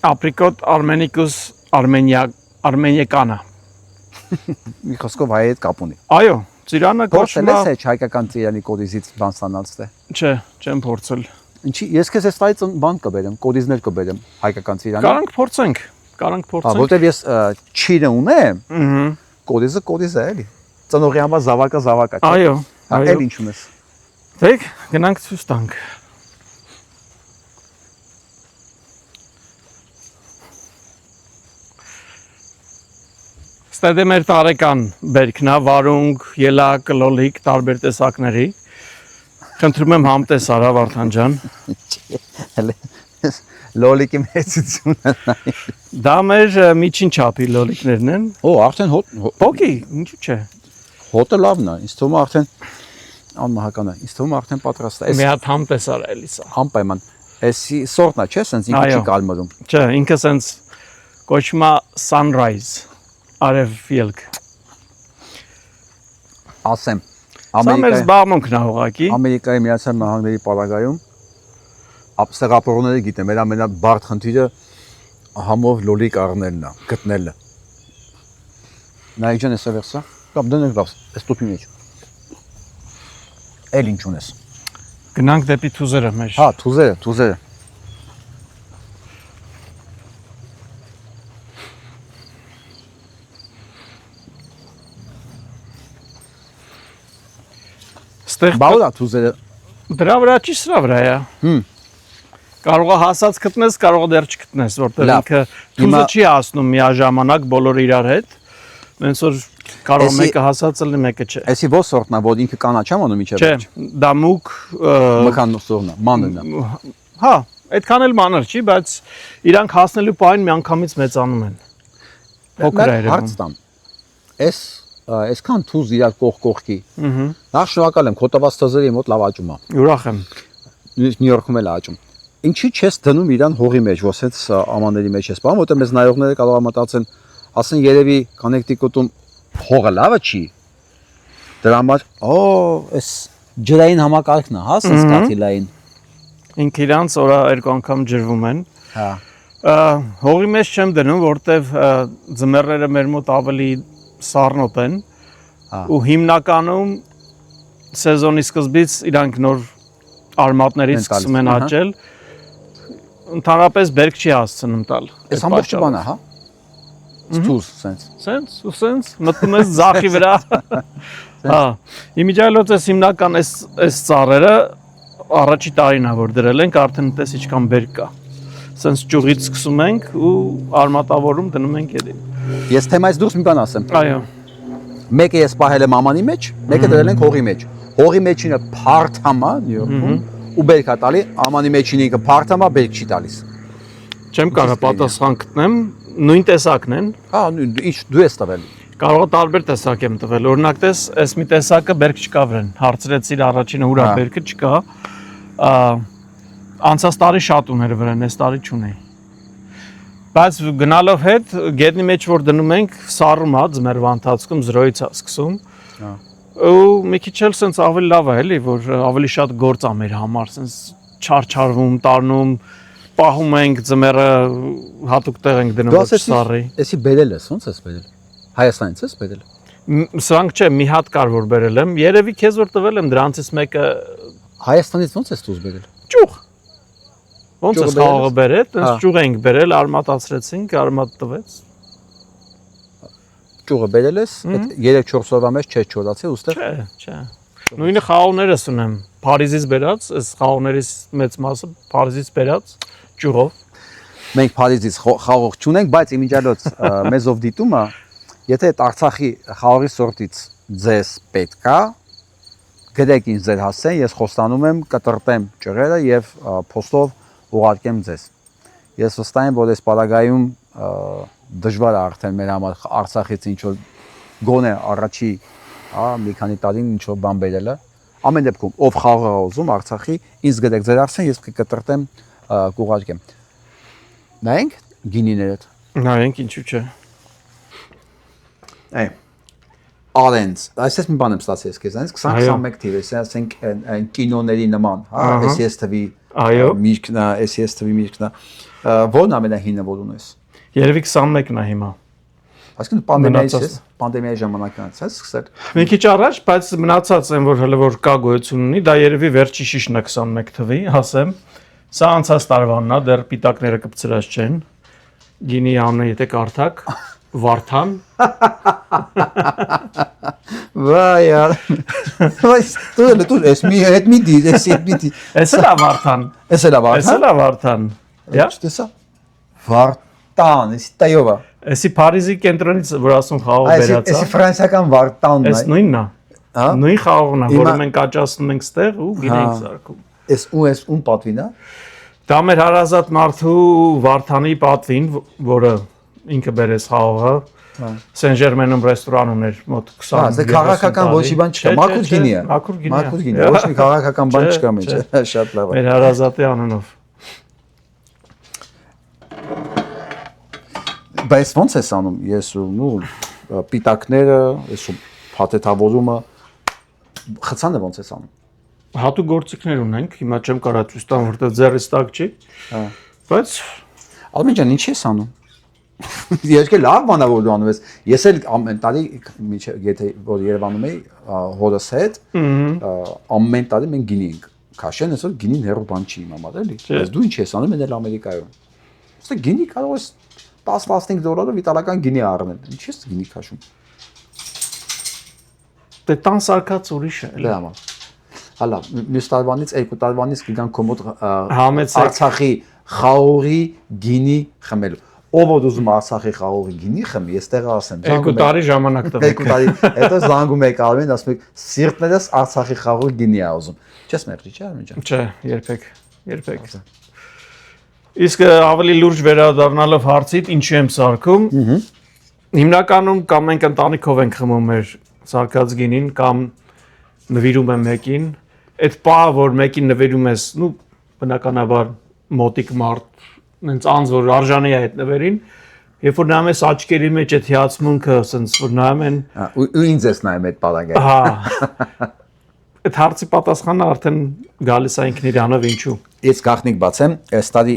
Apricot Armenicus Armeniacana։ Մի խոսքով հայ հետ կապ ունի։ Այո, ծիրանը Փորձել կոչվում է։ ես հայկական ծիրանի կոդիզից բան ստանալ ստե։ Չէ, չեմ փորձել։ Ինչի ես քեզ էստայից բան կբերեմ, կոդիզներ կբերեմ հայկական ծիրանի։ Կարանք փորձենք։ Կարանք Հա, փորձենք։ որտեվ ես չիրը ունեմ, Ահա։ կոդիզը կոդիզ է էլի։ Ծնողի համար զավակա չէ։ Այո, Հա, այո։ էլ ինչ ունես։ Դեք, գնանք ցույց տանք։ Ստե դե մեր տարեկան բերքնա, վարունգ, ելակ, լոլիկ, տարբեր տեսակների։ Խնդրում եմ համտես արա Վարդան ջան։ Լոլիկի մեծությունը։ Դա մեր միջին չափի լոլիկներն են։ Օ, արդեն Փոքի, ինչու՞ չէ։ հոտը լավն է, ինձ թվում է արդեն անմահական է։ Ինձ թվում է արդեն պատրաստ է։ Մի հատ համտես արա էլի սա։ Անպայման։ Էսի սորտնա, չէ՞, սենց ինքը չի կալմրում։ Չէ, ինքը սենց կոչվում է sunrise, արև ելք։ Ասեմ, Սա մեր զբաղմունքն է ուղղակի։ Ամերիկայի Միացյալ Նահանգների պարագայում ապսեղապորները գիտեմ, մեր ամենաբարդ խնդիրը համով լոլիկ առնելն է, գտնելը։ Նայ ջան, էսա վերսա։ Կամ դնենք լավ, էս տոփի մեջ։ Էլ ինչ ունես։ Գնանք դեպի թուզերը մեր։ Հա, թուզերը։ Ստեղ Բաուլա թուզերը։ դրա վրա չի սրա վրա է։ Կարող է հասած գտնես, կարող է դեռ չգտնես, որտեղ Լավ, ինքը թուզը հիմա- չի հասնում միաժամանակ բոլորը իրար հետ։ Ոնց որ կարող Էսի- մեկը հասած լինի, մեկը չէ։ Էսի ո՞ս սորտնա, որ ինքը կանաչ է մնում իջե։ Չէ, դա մուկ Մկան սորնա, մանրն է։ հա, այդքան էլ մանր չի, բայց իրանք հասնելու պահին միանգամից մեծանում են։ Փոքր է երևում։ Հարց տամ։ Այսքան թուզ իրար կողքի։ Ահա, Նախ շնորհակալ եմ, քո տված թզերի մոտ լավ աճում է։ ուրախ եմ։ Նյու Յորքում էլ է աճում։ Ինչի՞ չես դնում իրան հողի մեջ, ոչ հենց ամանների մեջ ես բան, որտեղ մեզ նայողները կարող են մտածեն, ասեն երևի Կոնեկտիկուտում հողը լավը չի։ Դրա համար, այս ջրային համակարգն է, հա, սենց կաթիլային։ Ինքը իրանց օրա երկու անգամ ջրվում են։ Հա։ Հողի մեջ չեմ դնում, որտեվ ձմեռները մեր մոտ ավելի սառնոտ են։ Հա։ Ու հիմնականում սեզոնի սկզբից իրանք նոր արմատներից Են տալիս, սկսում են ահա։ աճել։ Ընդհանրապես բերք չի հասցնում տալ։ Այս ամբողջը բանը, հա։ Ստուզ սենց։ Սենց մտնում ես ձախի վրա։ Հա, իմիջիայլոց էս հիմնական այս ծառերը առաջի տարին է որ դրել ենք, արդեն տես ինչքան բերք կա։ Սենց ճյուղից սկսում ենք ու արմատավորում դնում ենք ելին։ Ես թեմայից դուրս մի բան ասեմ։ Այո։ Մեկը ես պահել եմ ամանի մեջ, մեկը դրել ենք հողի մեջ։ Հողի մեջինը փարթամա Նյու Յորքում ու բերք է տալի, ամանի մեջին ինքը փարթամա, բերք չի տալիս։ Չեմ կարող պատասխան գտնեմ, նույն տեսակն են։ Հա, ինչ դու ես տվել։ Կարող է տարբեր տեսակ եմ տվել։ Օրինակ տես, այս մի տեսակը բերք չկա վրան։ Հարցրեցիր առաջինը ուրա բերքը չկա։ Անցած տարի շատ ուներ վրան, այս տարի չունեի։ Բայց գնալով հետ գետնի մեջ որ դնում ենք, սառում է ձմեռվա ընթացքում 0-ից է սկսում։ Հա։ Ու մի քիչ էլ սենց ավելի լավ է, էլի, որ ավելի շատ գործ է մեր համար, սենց չարչարվում, տառնում, պահում ենք ձմեռը հատուկ տեղ ենք դնում որ սառի։ Էսի բերել ես, ո՞նց ես բերել։ Հայաստանից ես բերել։ Սրանք չէ, մի հատ կար որ բերել եմ։ Երևի քեզ որ տվել եմ դրանցից մեկը Հայաստանից ո՞նց ես դուզ բերել։ ճյուղ։ Ոնց Ճյուղը է խաղը բերել, Հա։ տես ճյուղ ենք բերել, արմատացրեցինք, արմատ տվեց։ Ճյուղը բերել ես, այդ 3-4 օրվա մեջ չես չորացել, ուստեղ։ Չէ։ Նույնը խաղողներս ունեմ, Փարիզից բերած, այս խաղողներից մեծ մասը Փարիզից բերած ճյուղով։ Մենք Փարիզից խաղող չունենք, բայց իմիջիալոց մեզով դիտումը, եթե այդ Արցախի խաղողի սորտից ձեզ պետքա, գրեք ինձ ձեր հասցեն, ես խոստանում եմ կտրտեմ ճյուղերը եւ փոստով ուղարկեմ ձեզ։ Ես վստահ եմ, որ այս պարագայում դժվար է արդեն մեր համար Արցախից ինչ որ գոնե առաջի, հա, մի քանի տարին ինչ որ բան բերելը։ Ամեն դեպքում ով խաղող է ուզում Արցախի, ինձ գրեք ձեր հասցեն, ես կկտրտեմ կուղարկեմ։ Նայենք գինիները։ Նայենք ինչու՞ չէ։ Այ Orange, այսպես մի բան եմ ստացել քեզանից 20-21 թիվ, ասենք այն կինոների նման, հա, այս ես թվի Այո։ Միրգն է, SES թվի միրգն է։ Որն ամենահինը որ ունես։ Երևի 21-ն է հիմա։ Այսինքն պանդեմիայի ժամանակից է սկսել։ Մի քիչ առաջ, բայց մնացած են որ հələ որ կա գոյություն ունի, դա երևի վերջի շիշն է 21 թվի, ասեմ։ Սա անցած տարվանն է, դեռ պիտակները կպցրած չեն։ Գինի անունը եթե կարդակ, Վարդան։ Վայ яр։ Բայց դու ես մի հետ մի դի, Էս է Վարդան։ Էս է Էս է Վարդան։ Յա։ Չտեսա։ Վարդան, էս տայովա։ Էսի Փարիզի կենտրոնից որ ասում խաղող վերածա։ Էսի ֆրանսիական Վարդանն է։ Էս նույնն է։ Հա։ Նույն խաղողն է, որը մենք աճացնում ենք ստեղ ու գինենք զարկում։ Էս ում պատվին է։ Դա մեր հարազատ մարդու Վարդանի պատվին, որը ինքը բերեց խաղողը։ Սեն-Ժերմենում ռեստորան ուներ մոտ 20։ Դա քաղաքական ոչ մի բան չկա, մաքուր գինի է։ Մաքուր գինի է։ Մաքուր գինի, ոչ մի քաղաքական բան չկա մեջ, շատ լավ է։ Մեր հարազատի անունով։ Բայց ո՞նց ես անում ես ու պիտակները, ես ու փաթեթավորումը խցանը ո՞նց ես անում։ Հատուկ գործիքներ ունենք, հիմա չեմ կարող ցույց տամ, որտեղ ձեռս տակ չի։ Հա։ Բայց Ալմեն ջան, ինչ ես անում։ Ես լավ բան ա որ դու անում ես։ Ես էլ ամեն տարի եթե որ Երևանում էի հորս հետ, ամեն տարի մենք գինի ենք քաշեն, այսօր գինին հերո բան չի իմ համար էլի։ Բայց դու ինչ ես անում ես Ամերիկայում։ Ոստե գինի կարող ես $10-15 իտալական գինի առնել։ Ինչ ես գինի քաշում։ դե տան սարկած ուրիշ է։ Դե ամա։ Հալա, մյուս տարվանից, երկու տարվանից կգան կոմոդ Համեցեք Արցախի խաղողի գինի խմելու։ Ով որ ուզում Արցախի խաղողի գինի խմի, ես տեղը ասեմ։ 2 տարի ժամանակ տվեք։ 2 տարի, հետո զանգում եք Արմեն, ասում եք սիրտներս Արցախի խաղողի գինի ա ուզում։ Չես մերժի, չէ՞ Արմեն ջան։ Չէ, երբեք։ Իսկ ավելի լուրջ վերադառնալով հարցիդ, ինչու եմ սարքում։ Հիմնականում կամ մենք ընտանիքով ենք խմում մեր սարկած գինին, կամ նվիրում եմ մեկին։ Այդ պահը, որ մեկին նվիրում ես, նու բնականաբար մոտիկ մարդ, նենց անձ որ արժանի է այդ նվերին, երբ որ նայում ես աչքերի մեջ այդ հիացմունքը, ասենց որ նայում են։ Ու ինձ ես նայում այդ բալանգը։ Հա։ Այդ հարցի պատասխանը արդեն գալիս է ինքն իրանով ինչու։ Ես գախնիկ բացեմ, այս տարի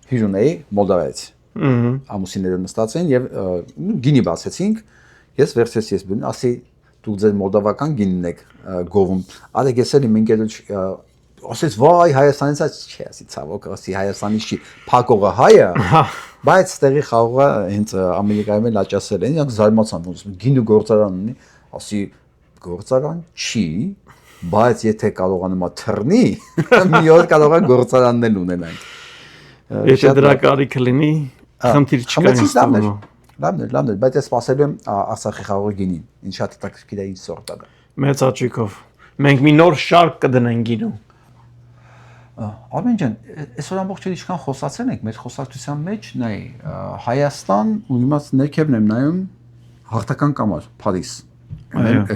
հյուրն էի Մոլդավայից։ Ամուսինները նստած են եւ գինի բացեցինք։ Ես վերցրեցի ես բուն, ասի դուք ձեր մոլդավական գինին եք գովում։ Ալեք ես էլ իմ ընկերոջ ասեց վայ Հայաստանից չէ, ասի ցավոք, ասի Հայաստանից չի, փակողը հայը։ Բայց տեղի խաղողը հենց Ամերիկայում էլ աճասել են, իրանք զարմացան, ոնց գինու գործարան ունի, ասի գործարան չի, բայց եթե կարողանում ա թռնի, մի օր կարող է գործարանն էլ ունենանք։ Եթե դրա կարիքը լինի, խնդիր չկա։ Լավն է, բայց ես սպասելու եմ Արցախի խաղողի գինին, ինչ շատ հետաքրքիր է ինչ սորտ է։ Մեծ աչքով։ Մենք մի նոր շարք կդնենք գինու։ Արմեն ջան, այսօր ամբողջ ինչքան խոսացել ենք մեր խոսակցության մեջ, նայ Հայաստան ու հիմա ներքևն եմ նայում հաղթական կամար, Փարիզ,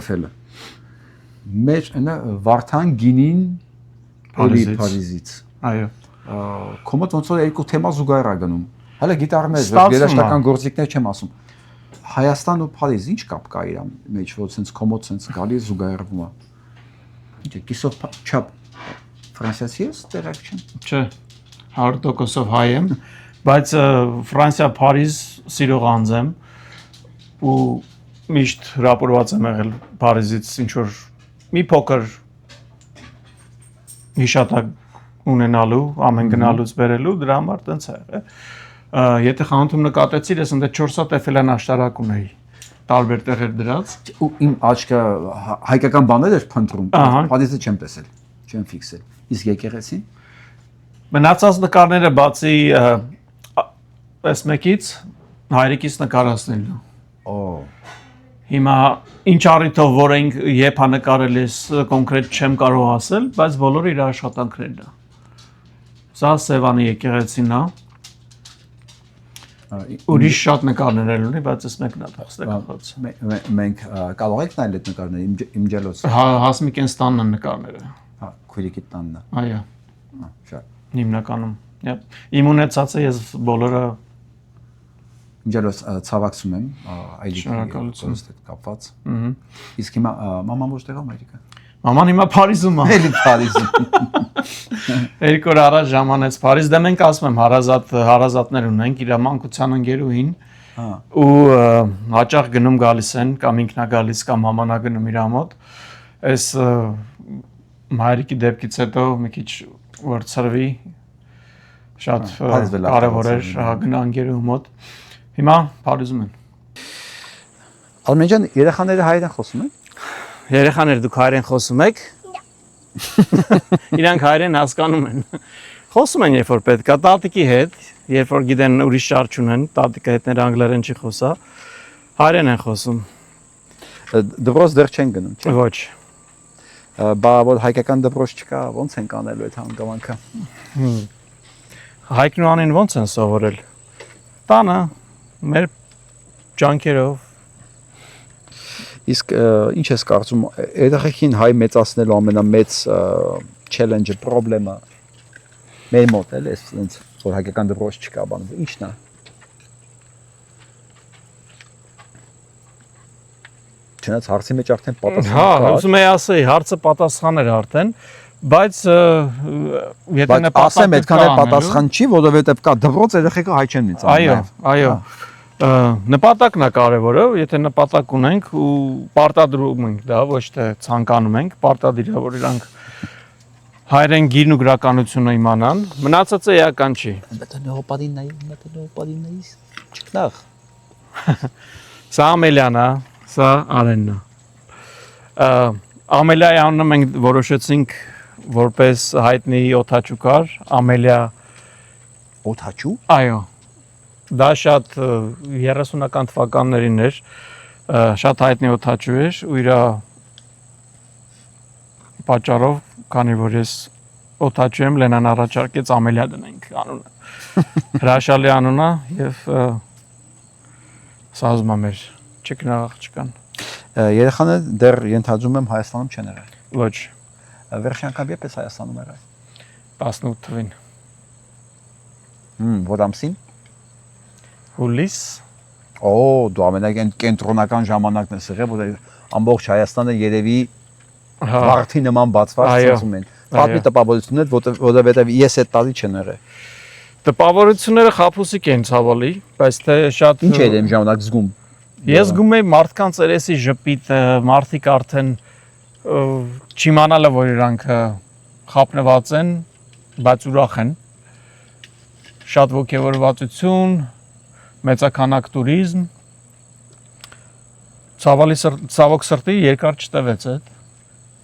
Էֆելը։ Մեր այնա Վարդան գինին Փարիզից։ Այո։ Կոմոդ ոնց որ երկու թեմա զուգահեռ է գնում։ Հələ գիտարներ, երաժշտական գործիքներ չեմ ասում։ Հայաստան ու Փարիզ ինչ կապ կա իրան մեջ, որ sense կոմոդ sense գալի զուգահեռվում է։ Ինչ է, կիսով չափ ֆրանսիացի ես տեղակ չեմ։ Չէ, 100%-ով հայ եմ, բայց Ֆրանսիա-Փարիզ սիրող անձ եմ ու միշտ հրապուրված եմ եղել Փարիզից ինչ որ մի փոքր հիշատակ ունենալու, ամեն գնալուց բերելու, դրա համար տենց է եղել։ Եթե խանութում նկատեցիր, ես ընդ 4 հատ Էֆելյան աշտարակ ունեի, տարբեր տեղեր դրած։ Ու իմ աչքը հայկական բաներ էր փնտրում, Փարիզը չեմ տեսել, չեմ ֆիքսել։ Իսկ եկեղեցին։ Մնացած նկարները բացի այս մեկից հայրիկից նկարացնելն։ Օ։ Հիմա ինչ առիթով որ ենք երբ նկարել ես կոնկրետ չեմ կարող ասել, բայց բոլորը իր աշխատանքներն է։ Սա Սևանի եկեղեցին է։ Ուրիշ շատ նկարներ ունի, բայց այս մեկն է տղստակված։ Մենք կարող ենք նայել այդ նկարները իմ ջելոց։ Հասմիկեն ստանն են նկարները։ Հա, քույրիկի տանն է։ Այո։ Շատ։ Հիմնականում։ Իմ ունեցածը ես բոլորը իմ ջելոց ցավակցում եմ, այդի հետ կապված։ Իսկ հիմա մաման ոչ տեղա Ամերիկա։ Մաման հիմա Փարիզում է։ Էլի Փարիզում։ 2 օր առաջ ժամանեց Փարիզ, դե մենք ասում եմ հարազատներ ունենք իր մանկության ընկերուհին ու հաճախ գնում գալիս են կամ ինքնա գալիս կամ մամանա գնում իր մոտ։ Այս մայրիկի դեպքից հետո մի քիչ որ ծրվի շատ կարևոր էր գնա ընկերուհու մոտ։ Հիմա Փարիզում են։ Ալմենջան երեխաները հայերեն խոսում են։ Երեխաներ դուք հայերեն խոսում եք։ Իրանք հայերեն հասկանում են։ Խոսում են երբ որ պետք է տատիկի հետ, երբ որ գիտեն ուրիշ շարժ ունեն, տատիկը հետ ներ անգլերեն չի խոսա, հայերեն են խոսում։ Դպրոց դեռ չեն գնում, չէ՞։ Ոչ։ Բա որ հայկական դպրոց չկա, ո՞նց են կանելու այդ հանգամանքը։ Հայկնուանին ո՞նց են սովորել։ Տանը մեր ջանքերով։ Իսկ ինչ ես կարծում, երեխեքին հայ մեծացնելու ամենամեծ challenge-ը, խնդրեմը մեր մոտ էլ է, այնց որ հայկական դպրոց չկա բանը, ի՞նչն է։ Չնայած հարցի մեջ արդեն պատասխան կա։ Հա, ուզում եի ասեի, հարցը պատասխան էր արդեն, բայց եթե նպատակը ասեմ այդքան էլ պատասխան չի, որովհետև կա դպրոց երեխեքը հայ չեն մեծանում։ Այո։ Նպատակն է կարևորը, եթե նպատակ ունենք ու պարտադրում ենք դա, ոչ թե ցանկանում ենք, պարտադիր է որ իրանք հայերեն գիրն ու գրականությունը իմանան, մնացածը էական չի։ Չկնաղ։ Սա Ամելյանն է, սա Արենն է։ Ամելիայի անունը մենք որոշեցինք որպես հայտնի օդաչուկար, Ամելիա Օդաչու։ Այո։ Դա շատ 30-ական թվականներին էր, շատ հայտնի օդաչու էր ու իր պատճառով, քանի որ ես օդաչու եմ, Լենան առաջարկեց Ամելիա դնենք անունը։ Հրաշալի անուն է եւ սազում է մեր չկնաղ աղջկան։ Երեխաները դեռ ենթադրում եմ Հայաստանում չեն եղել։ Ոչ, Վերջին անգամ երբ ես Հայաստանում եղել։ 18 թվին։ Որ ամսին։ Հուլիս։ Դու ամենակենտրոնական ժամանակն ես եղել, որ ամբողջ Հայաստանը երևի վարդի նման բացված ցնցում են։ Պատմի տպավորություններ, որովհետև ես այդ տարի չեմ եղել։ Տպավորությունները խափուսիկ են ցավալի, բայց թե շատ Ինչ էր այն ժամանակ զգում։ Ես զգում եի մարդկանց երեսի ժպիտը, մարդիկ արդեն չիմանալը որ իրանք խափնված են, բայց ուրախ են։ Շատ ոգևորվածություն, մեծականակ туриզմ։ Ցավոք սրտի երկար չտևեց այդ,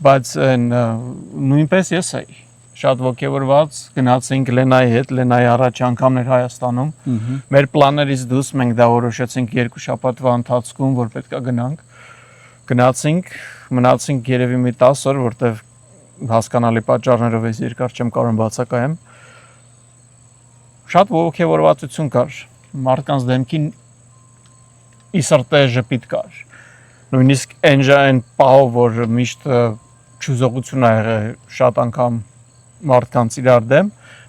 բայց նույնպես ես էի շատ ոգևորված, գնացինք Լենայի հետ, Լենայի առաջ անգամն էր Հայաստանում։ Մեր պլաններից դուրս մենք դա որոշեցինք 2 շաբաթվա ընթացքում, որ պետքա գնանք։ Գնացինք, մնացինք երևի մի 10 օր, որտեղ հասկանալի պատճառներով ես երկար չեմ կարող բացակայեմ։ Շատ ոգևորվածություն կար, մարդկանց դեմքին իսրտե ժպիտ կար։ Նույնիսկ այն պահով, որ միշտ չուզողություն ա եղել շատ անգամ մարդկանց իրար դեմ,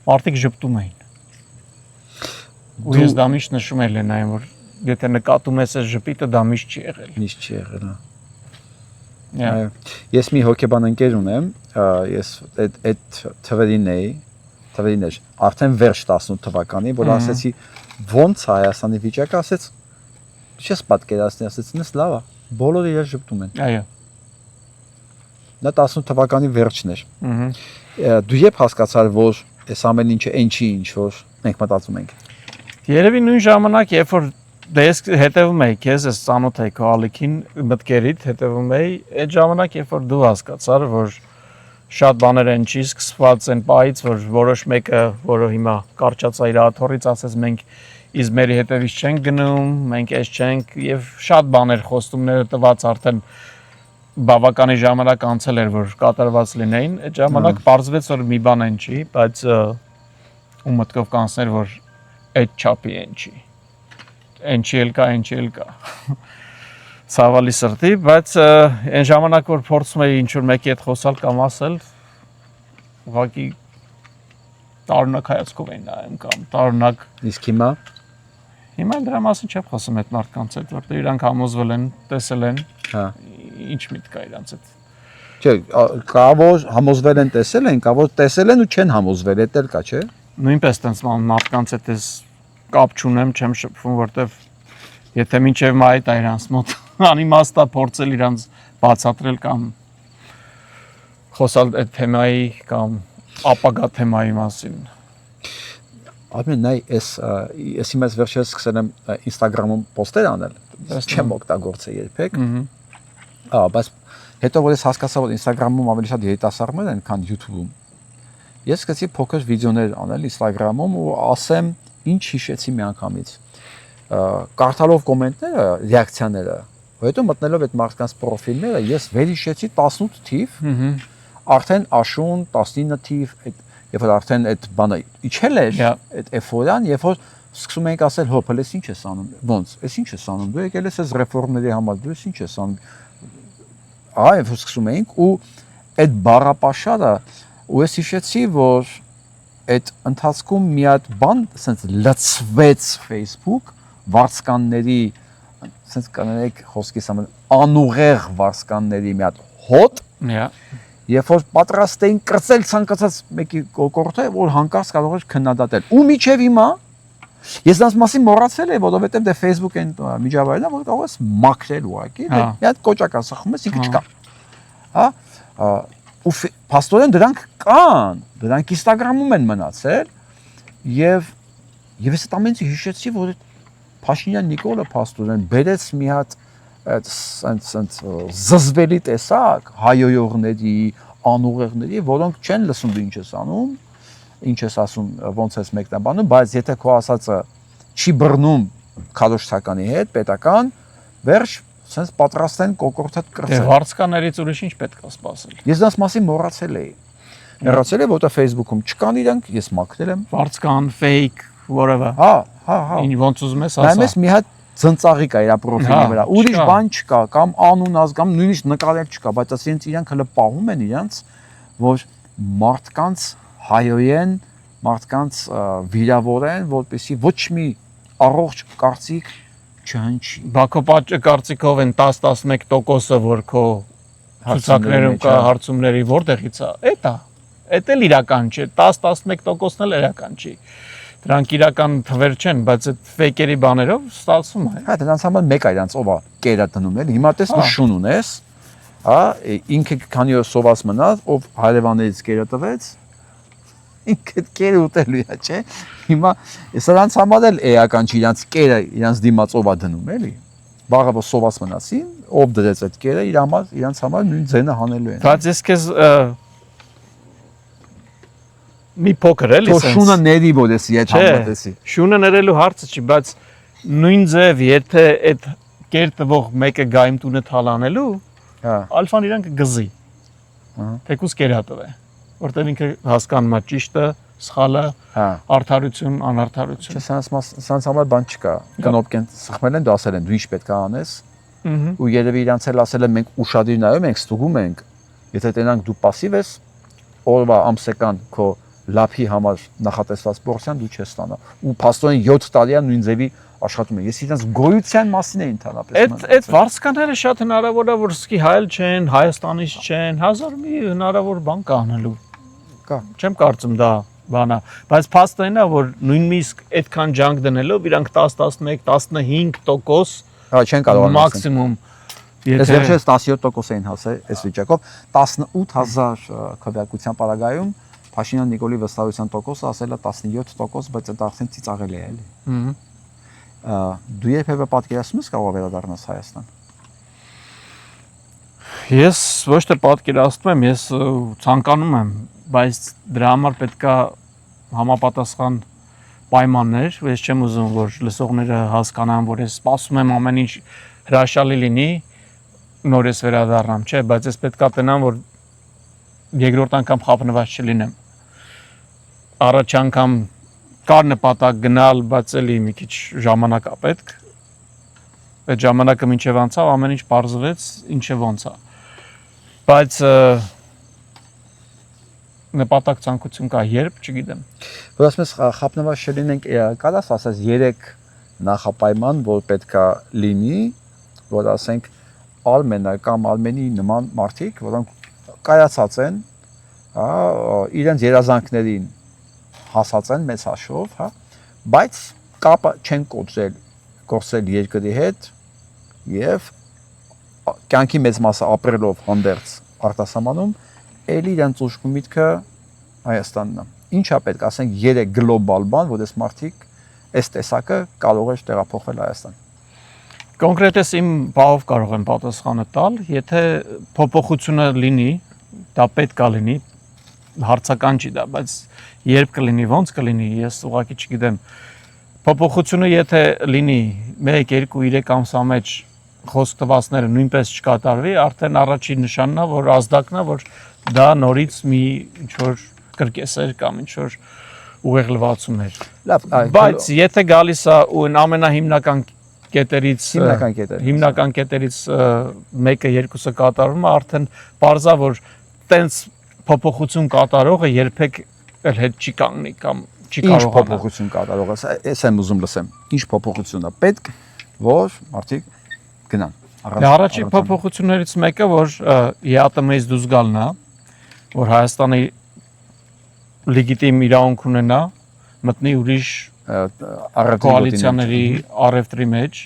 մարդիկ ժպտում էին։ Ու ես դա միշտ նշում եմ Լենային, որ եթե նկատում ես այս ժպիտը, դա միշտ չի եղել։ Միշտ չի եղել, հա։ Ես մի հոգեբան ընկեր ունեմ, ես այդ թվերին էր, արդեն վերջ 18 թվականի, որ ասեցի ոնց Հայաստանի վիճակը, ասեց չես պատկերացնի, ասեց ինձ լավ է, բոլորը իրար ժպտում են։ Այո։ Դա 18 թվականի վերջն էր։ Դու երբ հասկացար, որ այս ամեն ինչը այն չի, ինչ որ մենք մտածում ենք։ Երևի նույն ժամանակ, երբ որ ես հետևում էի քեզ, ես ծանոթ էի քո ալիքին, մտքերիդ հետևում էի, այդ ժամանակ, երբ որ դու հասկացար, որ շատ բաներ են չի սկսված այն պահից, որ որոշ մեկը, որը հիմա կարճած է իր աթոռից, ասես մենք Իզմերի հետևից չենք գնում, մենք այս չենք եւ շատ բաներ խոստումները տված արդեն բավականի ժամանակ անցել էր, որ կատարված լինեին, այդ ժամանակ պարզվեց, որ մի բան այն չի, բայց ու մտքով կանցներ, որ այդ չափի այն չի։ Այն չի էլ կա։ Ցավալի սրտի, բայց այն ժամանակ, որ փորձում էի ինչ-որ մեկի հետ խոսալ կամ ասել, ուղղակի տարօրինակ հայացքով էին նայում կամ տարօրինակ։ Իսկ հիմա դրա մասին չեմ խոսում այդ մարդկանց հետ, որտեղ իրանք համոզվել են, տեսել են։ Հա։ Ինչ միտք կա իրանց հետ։ Չէ, կա որ համոզվել են տեսել են, կա որ տեսել են ու չեն համոզվել, դա էլ կա, չէ։ Նույնպես տենց մարդկանց հետ էս կապ չունեմ, չեմ շփվում, որտեվ եթե մինչև մայր իրանց մոտ անիմաստա փորձել իրանց բացատրել կամ խոսալ այդ թեմայի կամ ապագա թեմայի մասին։ Արմեն, նայ, ես հիմա վերջերս սկսել եմ Instagram-ում պոստեր անել, չեմ օգտագործել երբեք։ Բայց հետո որ ես հասկացա, որ Instagram-ում ավելի շատ երիտասարդներ են, քան YouTube-ում, ես սկսեցի փոքր վիդեոներ անել Instagram-ում ու ասեմ, ինչ հիշեցի միանգամից։ Կարդալով կոմենտները, ռեակցիաները, հետո մտնելով այդ մարդկանց պրոֆիլները, ես վերհիշեցի 18 թիվ, արդեն աշուն 19 թիվ, երբ որ արդեն այդ բանը իջել էր, այդ էֆորիան, երբ որ սկսում ենք ասել, հոփ, հələ ինչ ես անում, ոնց, էս ինչ ես անում, դու եկել ես այս ռեֆորմների համար, դու ինչ ես անում։ Երբ որ սկսում էինք ու այդ բառապաշարը, ու ես հիշեցի, որ այդ ընթացքում մի հատ բան, ասենց լցվեց Facebook վարձկանների, ասենց կանենք խոսքիս համար անուղեղ վարձկանների մի հատ հոտ, երբ որ պատրաստ էին կրծել ցանկացած մեկի կոկորտը, որ հանկարծ կարող էր քննադատել։ Ու միջև հիմա ես դրանց մասին մոռացել եմ, որովհետև դե Facebook-ին միջավայրն է, որ կարող ես մաքրել ուղղակի, մի հատ կոճակ ասախում ես, ինքը չկա։ Հա? Ու փաստորեն դրանք կան, դրանք Instagram-ում են մնացել եւ ես այդ ամենից հիշեցի, որ Փաշինյան Նիկոլը փաստորեն բերեց մի հատ այդ զզվելի տեսակ հայոյողների, անուղեղների, որոնք չեն լսում դու ինչ ես անում, ինչ ես ասում, ոնց ես մեկնաբանում, բայց եթե քո ասածը չի բռնում քարոշչականի հետ, պետական, վերջ, sense պատրաստ են կոկորտդ կրծել։ Դե վարձկաներից ուրիշ ինչ պետք է սպասել։ Ես դրանց մասին մոռացել էի։ Մոռացել եմ, որտեղ Facebook-ում չկան իրանք, ես մաքրել եմ։ Վարձկան, fake, whatever։ Հա։ Ինչ ոնց ուզում ես ասա։ Նայես մի հատ ծնծաղի կա իր պրոֆիլի վրա։ Ուրիշ բան չկա, կամ անուն ազգամ, նույնիսկ նկարել չկա, բայց ասենց իրանք հələ պահում են իրանք, որ մարդկանց հայոյեն, մարդկանց վիրավորեն, որպեսզի ոչ մի առողջ կարծիք չհնչի։ Բաքո կարծիքով են 10-11%-ը, որ քո ցուցակներում կա հարցումների որտեղից է։ Էդ էլ իրական չէ, 10-11%-ն էլ իրական չի։ Դրանք իրական թվեր չեն, բայց այդ ֆեյքերի բաներով ստացվում է։ Հա, դրանց համար մեկ է իրանց ով է կերա դնում էլի։ Հիմա տես դու շուն ունես, հա, ինքը քանի որ սոված մնաց, ով հարևաններից կերա տվեց, ինքը կերը ուտելու է, չէ։ Հիմա սրանց համար էլ էական չի իրանց կերը, իրանց դիմաց ով է դնում էլի։ Բաղը որ սոված մնացին, ով դրեց այդ կերը, իրանց համար նույն ձենը հանելու են։ Բայց ես քեզ մի փոքր էլի sense։ Շունը ների ոդեսի այդ համատեսի։ Շունը ներելու հարցը չի, բայց նույն ձև եթե այդ կեր տվող մեկը գա իմ տունը թալանելու, ալֆան իրան կգզի։ Թեկուս կերա տվե, որտեղ ինքը հասկանում է ճիշտը, սխալը, արդարություն, անարդարություն։ Չէ, սրանց համար բան չկա։ Կնոպկեն սխմել են, դու ասել են, դու ինչ պետք է անես։ Ու երևի իրանց էլ ասել են մենք ուշադիր նայում ենք, ստուգում ենք։ Եթե տենանք դու пассив ես, օրվա ամսական քո լափի համար նախատեսված պորցիան դու չես ստանա։ Ու փաստորեն 7 տարի է նույն ձևի աշխատում է։ Ես իրենց գոյության մասին եմ ընդհանրապես։ Այդ վարձկաները շատ հնարավոր է որ սկի հայել չեն, Հայաստանից չեն, հազար մի հնարավոր բան կա անելու։ Կա։ Չեմ կարծում դա բանա, բայց փաստորեն է որ նույնիսկ այդքան ջանք դնելով իրանք 10-11-15% հա չեն կարող մաքսիմում Ես վերջերս 17% էին հասել այս վիճակով 18000 քվեարկության պարագայում Փաշինյան Նիկոլի վստահության տոկոսը ասել է 17%, բայց դա արդեն ծիծաղելի է էլի։ Դու երբևէ պատկերացնում ես կարող վերադառնաս Հայաստան։ Ես ոչ թե պատկերացնում եմ, ես ցանկանում եմ, բայց դրա համար պետք է համապատասխան պայմաններ, ես չեմ ուզում որ լսողները հասկանան, որ ես սպասում եմ ամեն ինչ հրաշալի լինի, նոր ես վերադառնամ, չէ, բայց ես պետք է տնամ, որ երկրորդ անգամ խափնված չլինեմ։ Առաջ անգամ կար նպատակ գնալ, բայց էլի մի քիչ ժամանակ է պետք։ Այդ ժամանակը մինչև անցավ, ամեն ինչ բարձվեց, ինչը ոնց է։ Բայց նպատակ ցանկություն կա, երբ, չգիտեմ։ Որ ասես խափնված չլինենք, կարաս ասես 3 նախապայման, որ պետքա լինի, որ ասենք Արմենը կամ Արմենի նման մարդիկ, որոնք կայացած են, հա, իրենց երազանքներին հասած են մեծ հաշվով, հա, բայց կապը չեն կորցրել երկրի հետ եւ կյանքի մեծ մասը ապրելով հանդերձ արտասահմանում, ելի իրենց ուժգու միտքը Հայաստանն է։ Ինչա պետք ասենք 3 գլոբալ բան, որ այս մարդիկ այս տեսակը կարող է տեղափոխվել Հայաստան։ Կոնկրետես իմ բաղով կարող եմ պատասխանը տալ, եթե փոփոխությունը լինի, դա պետք է լինի, հարցական չի դա, բայց երբ կլինի, ոնց կլինի, ես ուղղակի չգիտեմ։ Փոփոխությունը եթե լինի 1, 2, 3 ամսվա մեջ խոսք տվածները նույնպես չկատարվի, արդեն առաջին նշանն է, որ ազդակն է, որ դա նորից մի ինչ-որ կրկեսեր կամ ինչ-որ ուղեղ լվացումներ։ Լավ, Բայց եթե գալիս է ու ամենահիմնական կետերից հիմնական կետերից մեկը երկուսը կատարվում է, արդեն բարձա որ տենց փոփոխություն կատարողը երբեք էլ հետ չի կանգնի կամ չի ինչ կարողանա։ փոփոխություն կատարող է, ես եմ ուզում լսեմ։ Ինչ փոփոխություն է պետք, որ մարդիկ գնան։ Առաջի փոփոխություններից մեկը, որ ԵԱՏՄ-ից դուրս գալն է, որ Հայաստանի լեգիտիմ իրավունք ունենա մտնի ուրիշ կոալիցիաների առևտրի մեջ,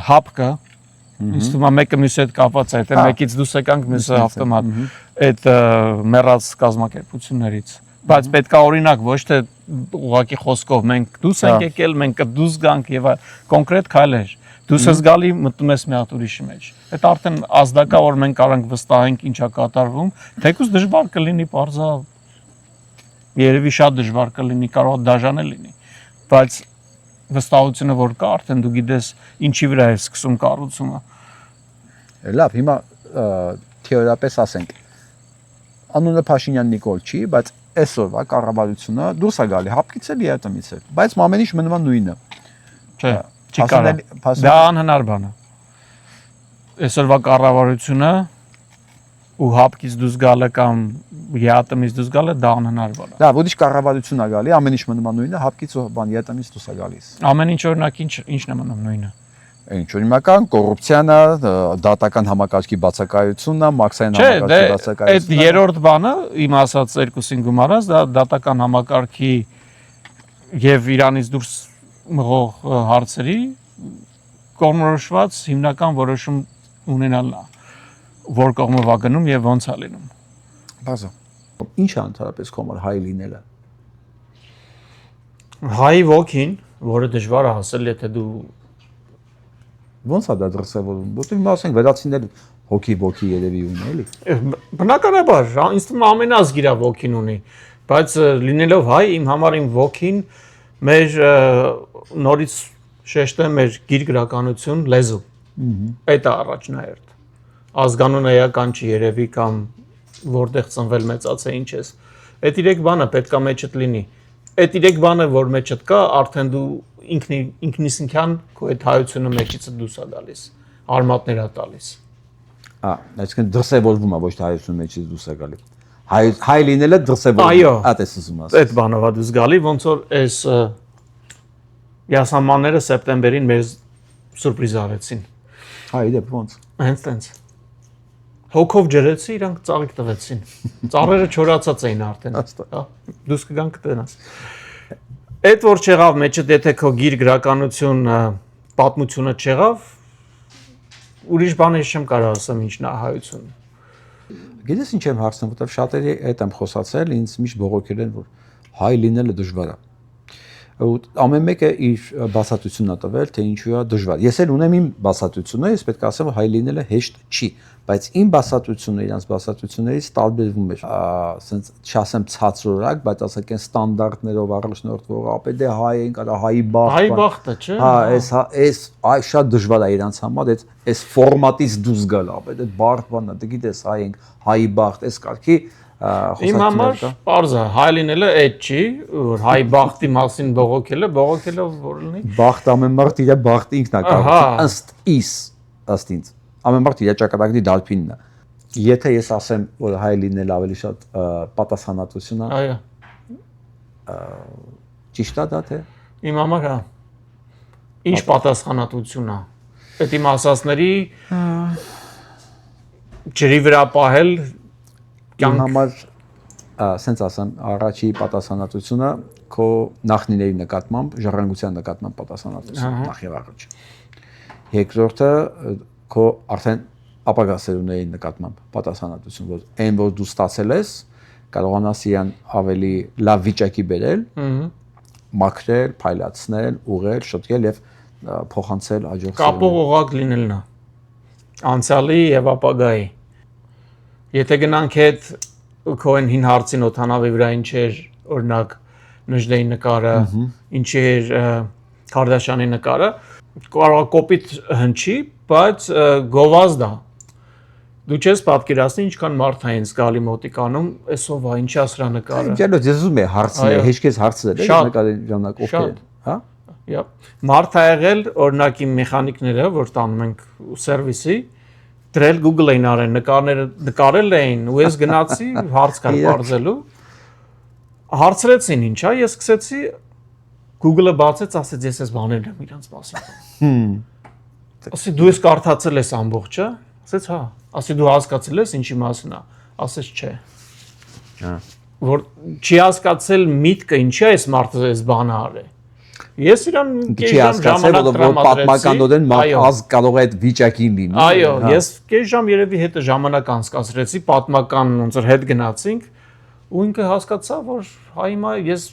հապկը, ինձ թվում է մեկը մյուսի հետ կապված է, եթե մեկից դուրս եկանք, մյուսը ավտոմատ այդ մեռած կազմակերպություններից։ Բայց պետք է օրինակ ոչ թե ուղղակի խոսքով մենք դուրս ենք եկել, մենք կդուրս գանք եւ կոնկրետ քայլեր։ Դուրս ես գալի մտնում ես մի հատ ուրիշի մեջ։ Այդ արդեն ազդակա որ մենք կարանք վստահենք ինչա կատարվում, թեկուզ դժվար կլինի բարձա երևի շատ դժվար կլինի, կարող դաժան է լինի, բայց վստահությունը որ կա, արդեն դու գիտես ինչի վրա է սկսում կառուցումը։ Լավ, հիմա թեորիապես ասենք անունը Փաշինյան Նիկոլ չի, բայց այսօրվա կառավարությունը դուրս է գալի հապկից էլ ԵԱՏՄ-ից էլ, բայց ամեն ինչ մնում է նույնը։ Չէ, չի կարող։ Դա անհնար բան է։ Այսօրվա կառավարությունը ու հապկից դուրս գալը կամ ԵԱՏՄ-ից դուրս գալը դա անհնար բան է։ Դա ուրիշ կառավարություն է գալի, ամեն ինչ մնում է նույնը, հապկից ու բան ԵԱՏՄ-ից դուրս է գալիս։ Ամեն ինչ օրինակ ինչն է մնում նույնը։ Ինչ օրինական կոռուպցիան է, դատական համակարգի բացակայությունն է, մաքսային համակարգի բացակայությունն է։ Այդ երրորդ բանը իմ ասած երկուսին գումարած դա դատական համակարգի եւ Իրանից դուրս մղող հարցերի կողմնորոշված հիմնական որոշում ունենալն է, որ կողմով է գնում եւ ոնց է լինում։ Բազա։ Ինչ է ընդհանրապես կոմար հայ լինելը։ Հայ ոգին, որը դժվար է հասել, եթե դու Ոնց է դա դրսևորվում։ Որտեղ հիմա ասենք վերացինել հոգի երևի ունի, էլի։ Բնականաբար, ինձ թվում է ամենազգիրա ոգին ունի, բայց լինելով հայ իմ համար իմ ոգին մեր նորից շեշտեմ մեր գիր գրականություն, լեզու։ Այդ է առաջնահերթ։ Ազգանուն էական չի երևի կամ որտեղ ծնվել մեծացել ինչ ես։ Այդ 3 բանը պետքա մեջդ լինի։ Այդ 3 բանը որ մեջդ կա, արդեն դու ինքնիսնքյան քո այդ հայությունը մեջից դուրս է գալիս, արմատներ է տալիս։ Այսինքն դրսևորվում է ոչ թե հայությունը մեջից դուրս է գալի։ Հայ լինելը դրսևորվում է, այդպես ուզում ասեմ։ Այդ բանով է դուրս գալի, ոնց որ այս յասամանները սեպտեմբերին մեզ սուրպրիզ արեցին։ Հայ դեպ ոնց։ Հենց տենց։ Հոգով ջրեցի, իրանք ծաղիկ տվեցին։ Ծառերը չորացած էին արդեն։ Դուրս կգան կտնաս։ Այդ որ չեղավ մեջդ, եթե քո գիր գրականություն պատմությունը չեղավ, ուրիշ բան չեմ կարող ասեմ ինչն է հայություն։ Գիտես ինչ եմ հարցնում, որտեվ շատերի հետ եմ խոսացել, ինձ միշտ բողոքել են, որ հայ լինելը դժվար է։ Ամեն մեկը իր բացատրությունն է տվել, թե ինչու է դժվար։ Ես էլ ունեմ իմ բացատրությունը, ես պետք է ասեմ, որ հայ լինելը հեշտ չի, բայց իմ բացատրությունը իրանց բացատրություններից տարբերվում է, ասենց չասեմ ցածրորակ, բայց ասենք այն ստանդարտներով առաջնորդվող, ապա դե հայ ենք, արա հայի բախտ։ Հայ բախտը, չէ՞։ Հա, այս շատ դժվար է իրանց համար, այս ֆորմատից դուրս գալ, ապա դե բարդ բան է, դե գիտես հայ ենք, հայի բախտ, այս կարգի Իմ համար պարզ է, հայ լինելը այդ չի, որ հայ բախտի մասին բողոքելը որ լինի։ Բախտ ամեն մարդ իր բախտը ինքն է կառուցում, ըստ ինձ։ Ամեն մարդ իր ճակատագրի դարբինն է։ Եթե ես ասեմ, որ հայ լինելը ավելի շատ պատասխանատվություն է։ Այո։ Ճիշտ է դա թե։ Իմ համար հա։ Ինչ պատասխանատվություն է։ Այդ իմ ասածների ջրի վրա պահել Իմ համար սենց ասեմ, առաջի պատասխանատվությունը քո նախնիների նկատմամբ, ժառանգության նկատմամբ պատասխանատվություն նախ եւ առաջ։ Երկրորդը քո արդեն ապագա սերունդների նկատմամբ պատասխանատվություն, որ այն որ դու ստացել ես, կարողանաս իրան ավելի լավ վիճակի բերել, մաքրել, փայլացնել, ուղղել, շտկել եւ փոխանցել հաջորդ կապող օղակ լինելն է անցյալի եւ ապագայի։ Եթե գնանք հետ քո հին հարցին օթանավի վրա ինչ էր օրինակ Նժդեի նկարը, ինչ էր Քարդաշյանի նկարը, կարող է կոպիտ հնչի, բայց գովազդ է։ Դու չես պատկերացնի ինչքան մարդ է ինձ գալի մոտիկանում, էսով է, ինչի ասրա նկարը։ Ջերո դեզում է հարցը, հեշկես հարցը է, նկարի ժամանակ ովքեր, հա։ Մարդ ա եղել օրինակ իմ մեխանիկները, որ տանում ենք սերվիսի, դրել Google էին արել, նկարել էին, ու ես գնացի հարց կար բարձելու։ Հարցրեցին ինչա, ես սկսեցի Google-ը բացեց, ասեց ես այս բաներն եմ իրանց մասին։ Ասի դու ես կարդացել ես ամբողջը, ասեց հա, ասի դու հասկացել ես ինչի մասին է, ասեց չէ։ Որ չի հասկացել միտքը ինչի է այս մարդը այս բանը արել։ Ես իրան չի հասկացել, որ պատմականորեն ազգ կարող է այդ վիճակին լինի։ Այո, ես կես ժամ երևի հետը ժամանակ անցկացրեցի, պատմական ոնց որ հետ գնացինք, ու ինքը հասկացա, որ հայ հիմա ես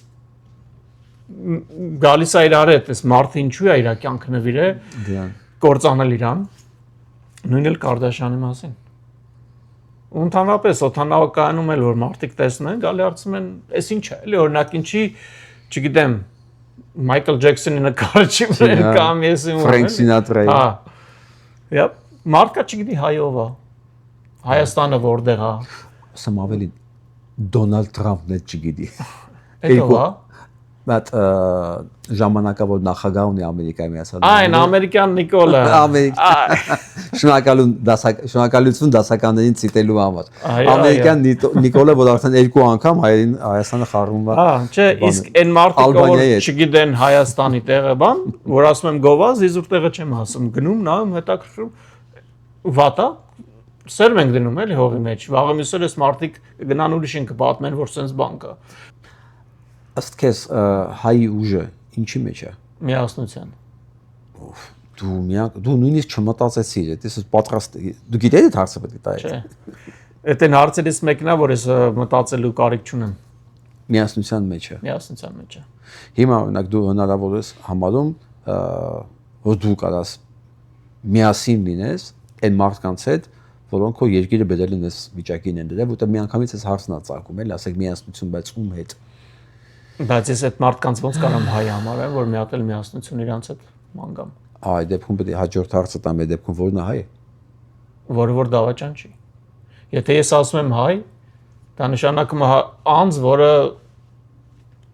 գալիս է իրար հետ, այս մարդը ինչու է իր կյանքը նվիրել, կործանել իրան, նույնն էլ Կարդաշյանի մասին։ Ու ընդհանրապես օթանավակայանում էլ որ մարդիկ տեսնեն, գալի հարցում են, այս ինչ է, էլի օրինակ ինչի, չգիտեմ, Michael Jackson-ի նկարը չի վրել կամ ես իմ Frank Sinatra-ի։ Հա։ Մարդկա չգիտի հայով է։ Հայաստանը որտեղ է։ Ասեմ ավելի Դոնալդ Թրամփն է չգիտի։ Էդով է։ Բայց ժամանակավոր նախագահ ունի Ամերիկայի Միացյալ Նահանգների։ Այն ամերիկյան Նիկոլը։ Շնորհակալություն դասականներին ցիտելու համար։ Ամերիկյան Նիկոլը, որ արդեն 2 անգամ Հայաստանը խառնում է։ Հա, չէ, իսկ այն մարդիկ, որ չգիտեն Հայաստանի տեղը բան, որ ասում եմ գովազ, իզուր տեղը չեմ ասում, գնում, նայում, հետաքրքրում, վատա, սերմ ենք դնում էլի հողի մեջ։ Վաղը մյուսը էս մարդիկ գնան ուրիշ են կպատմեն, որ sense բան կա։ Ըստ քեզ հայի ուժը ինչի մեջ է։ Միասնության։ Դու նույնիսկ չմտածեցիր, դες պատրաստ դու գիտես այդ հարցը պետք է տայես։ Չէ։ Այդ են հարցերից մեկն է, որ ես մտածելու կարիք չունեմ։ Միասնության մեջ է։ Միասնության մեջ է։ Հիմա օրինակ դու հնարավոր ես համարում, որ դու կարաս միասին լինես այն մարդկանց հետ, որոնք քո երկիրը բերել են այս վիճակին են դրել, որտեղ միանգամից այս հարցն է ծագում, էլի, ասեք միասնություն, բայց ում հետ։ Բայց ես այդ մարդկանց ոնց կարամ հայ համարեմ, որ մի հատ էլ միասնություն իրանց հետ մանգամ։ Այդ դեպքում պետք է հաջորդ հարցը տամ, այդ դեպքում որն է հայ։ Որը որ դավաճան չի։ Եթե ես ասում եմ հայ, դա նշանակում է անձ, որը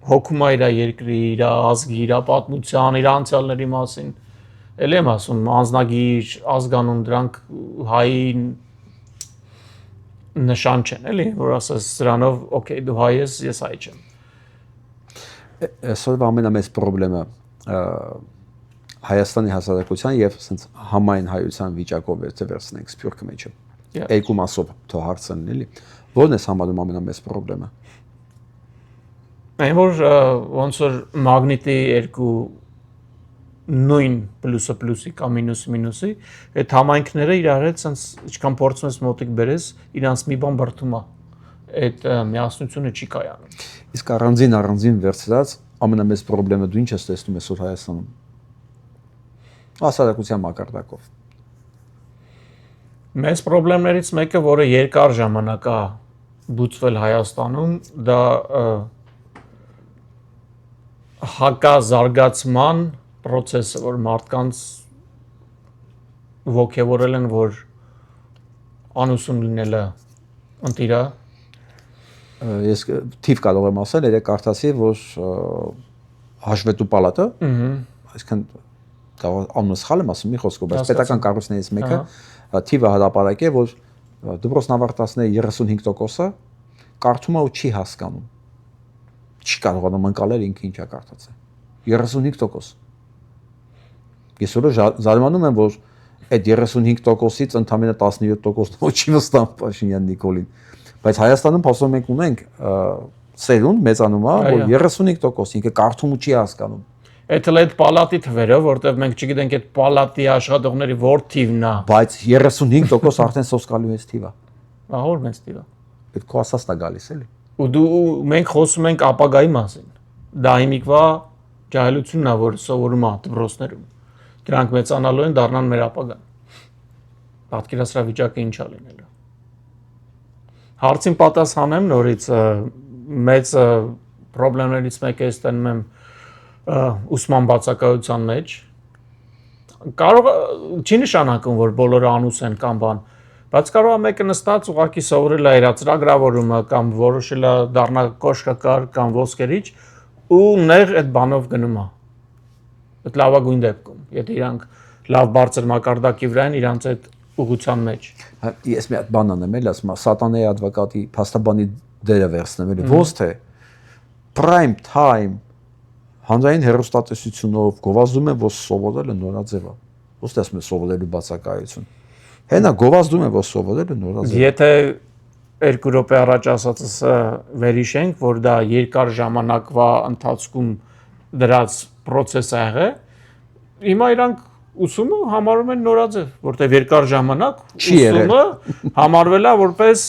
հոգում է իր երկրի, իր ազգի, իր պատմության, իր անցյալների մասին։ Էլ եմ ասում, անձնագիր, ազգանուն, դրանք հայի նշան չեն, էլի, որ ասես սրանով, օքեյ, դու հայ ես, ես հայ չեմ։ Այսօրվա ամենամեծ խնդրեմը Հայաստանի հասարակության եւ ասենց համայն հայության վիճակով վերցնենք սփյուռքի մեջը։ Երկու մասով թող հարցն էլի։ Որն է համարում ամենամեծ խնդրեմը։ Այն որ ոնց որ մագնիտի երկու նույն պլյուսը պլյուսի կամ մինուսը մինուսի, այդ համայնքները իրար հետ sense ինչքան փորձում ես մոտիկ բերես, իրանց մի բան բրդում է։ Այդ միասնությունը չի կայանում։ Իսկ առանձին վերցրած ամենամեծ խնդրեմը դու ինչ ես տեսնում այսօր Հայաստանում։ Հասարակության մակարդակով։ Մեծ խնդիրներից մեկը, որը երկար ժամանակ է բուծվել Հայաստանում, դա հակազարգացման process-ը, որ մարդկանց ոգևորել են, որ անուսուն լինելը ընտիրա։ Ես թիվ կարող եմ ասել, երեք կարդացի, որ հաշվետու պալատը, այսինքն կարող անունը սխալ եմ ասում, մի խոսքով, բայց պետական կառույցներից մեկը թիվը հրապարակել, որ դպրոցն ավարտածների 35%-ը կարդում է ու չի հասկանում։ Չի կարողանում ընկալել ինքը ինչ է կարդացել։ 35%։ Ես որը զարմանում եմ, որ այդ 35%-ից ընդամենը 17% ոչի վստահ Փաշինյան Նիկոլին։ Բայց Հայաստանում փաստորեն մենք ունենք սերունդ մեծանում է, որ 35% ինքը կարդում ու չի հասկանում։ Այդ էլ այդ պալատի թվերը, որտեղ մենք չգիտենք այդ պալատի աշխատողների որ թիվն է։ Բայց 35% արդեն սոսկալու է թիվը։ Ահա մեծ թիվը։ Այդ քո ասածն է գալիս էլի։ Ու մենք խոսում ենք ապագայի մասին։ Դա հիմիկվա ջահելությունն է, որ սովորում է դպրոցներում։ Դրանք մեծանալու են դառնան մեր ապագան։ Պատկերասրահ վիճակը ինչ է լինելու։ Հարցին պատասխանեմ նորից մեծ խնդիրներից մեկը ստանում եմ ուսման բացակայության մեջ կարող չի նշանակում որ բոլորը անուս են կամ բան բայց կարող է մեկը նստած ուղղակի սովորել է իր ծրագրավորումը կամ որոշել է դառնալ կոշկակար կամ ոսկերիչ ու նեղ այդ բանով գնում է այդ լավագույն դեպքում եթե իրանք լավ բարձր մակարդակի վրա են իրանց այդ ուղղության մեջ ես մի հատ բան անեմ էլ ասում սատանայի advocate-ի փաստաբանի դերը վերցնեմ էլի ոնց թե prime time հանրային հեռուստատեսությունով գովազդում են որ սովորելը նորաձև է ոնց թե ասում են սովորելու բացակայություն հենա գովազդում են որ սովորելը նորաձև եթե 2 րոպե առաջ ասածս վերհիշենք որ դա երկար ժամանակվա ընթացքում դրած process է եղել հիմա իրանք ուսումը համարում են նորաձև, որտեղ երկար ժամանակ ուսումը համարվել է որպես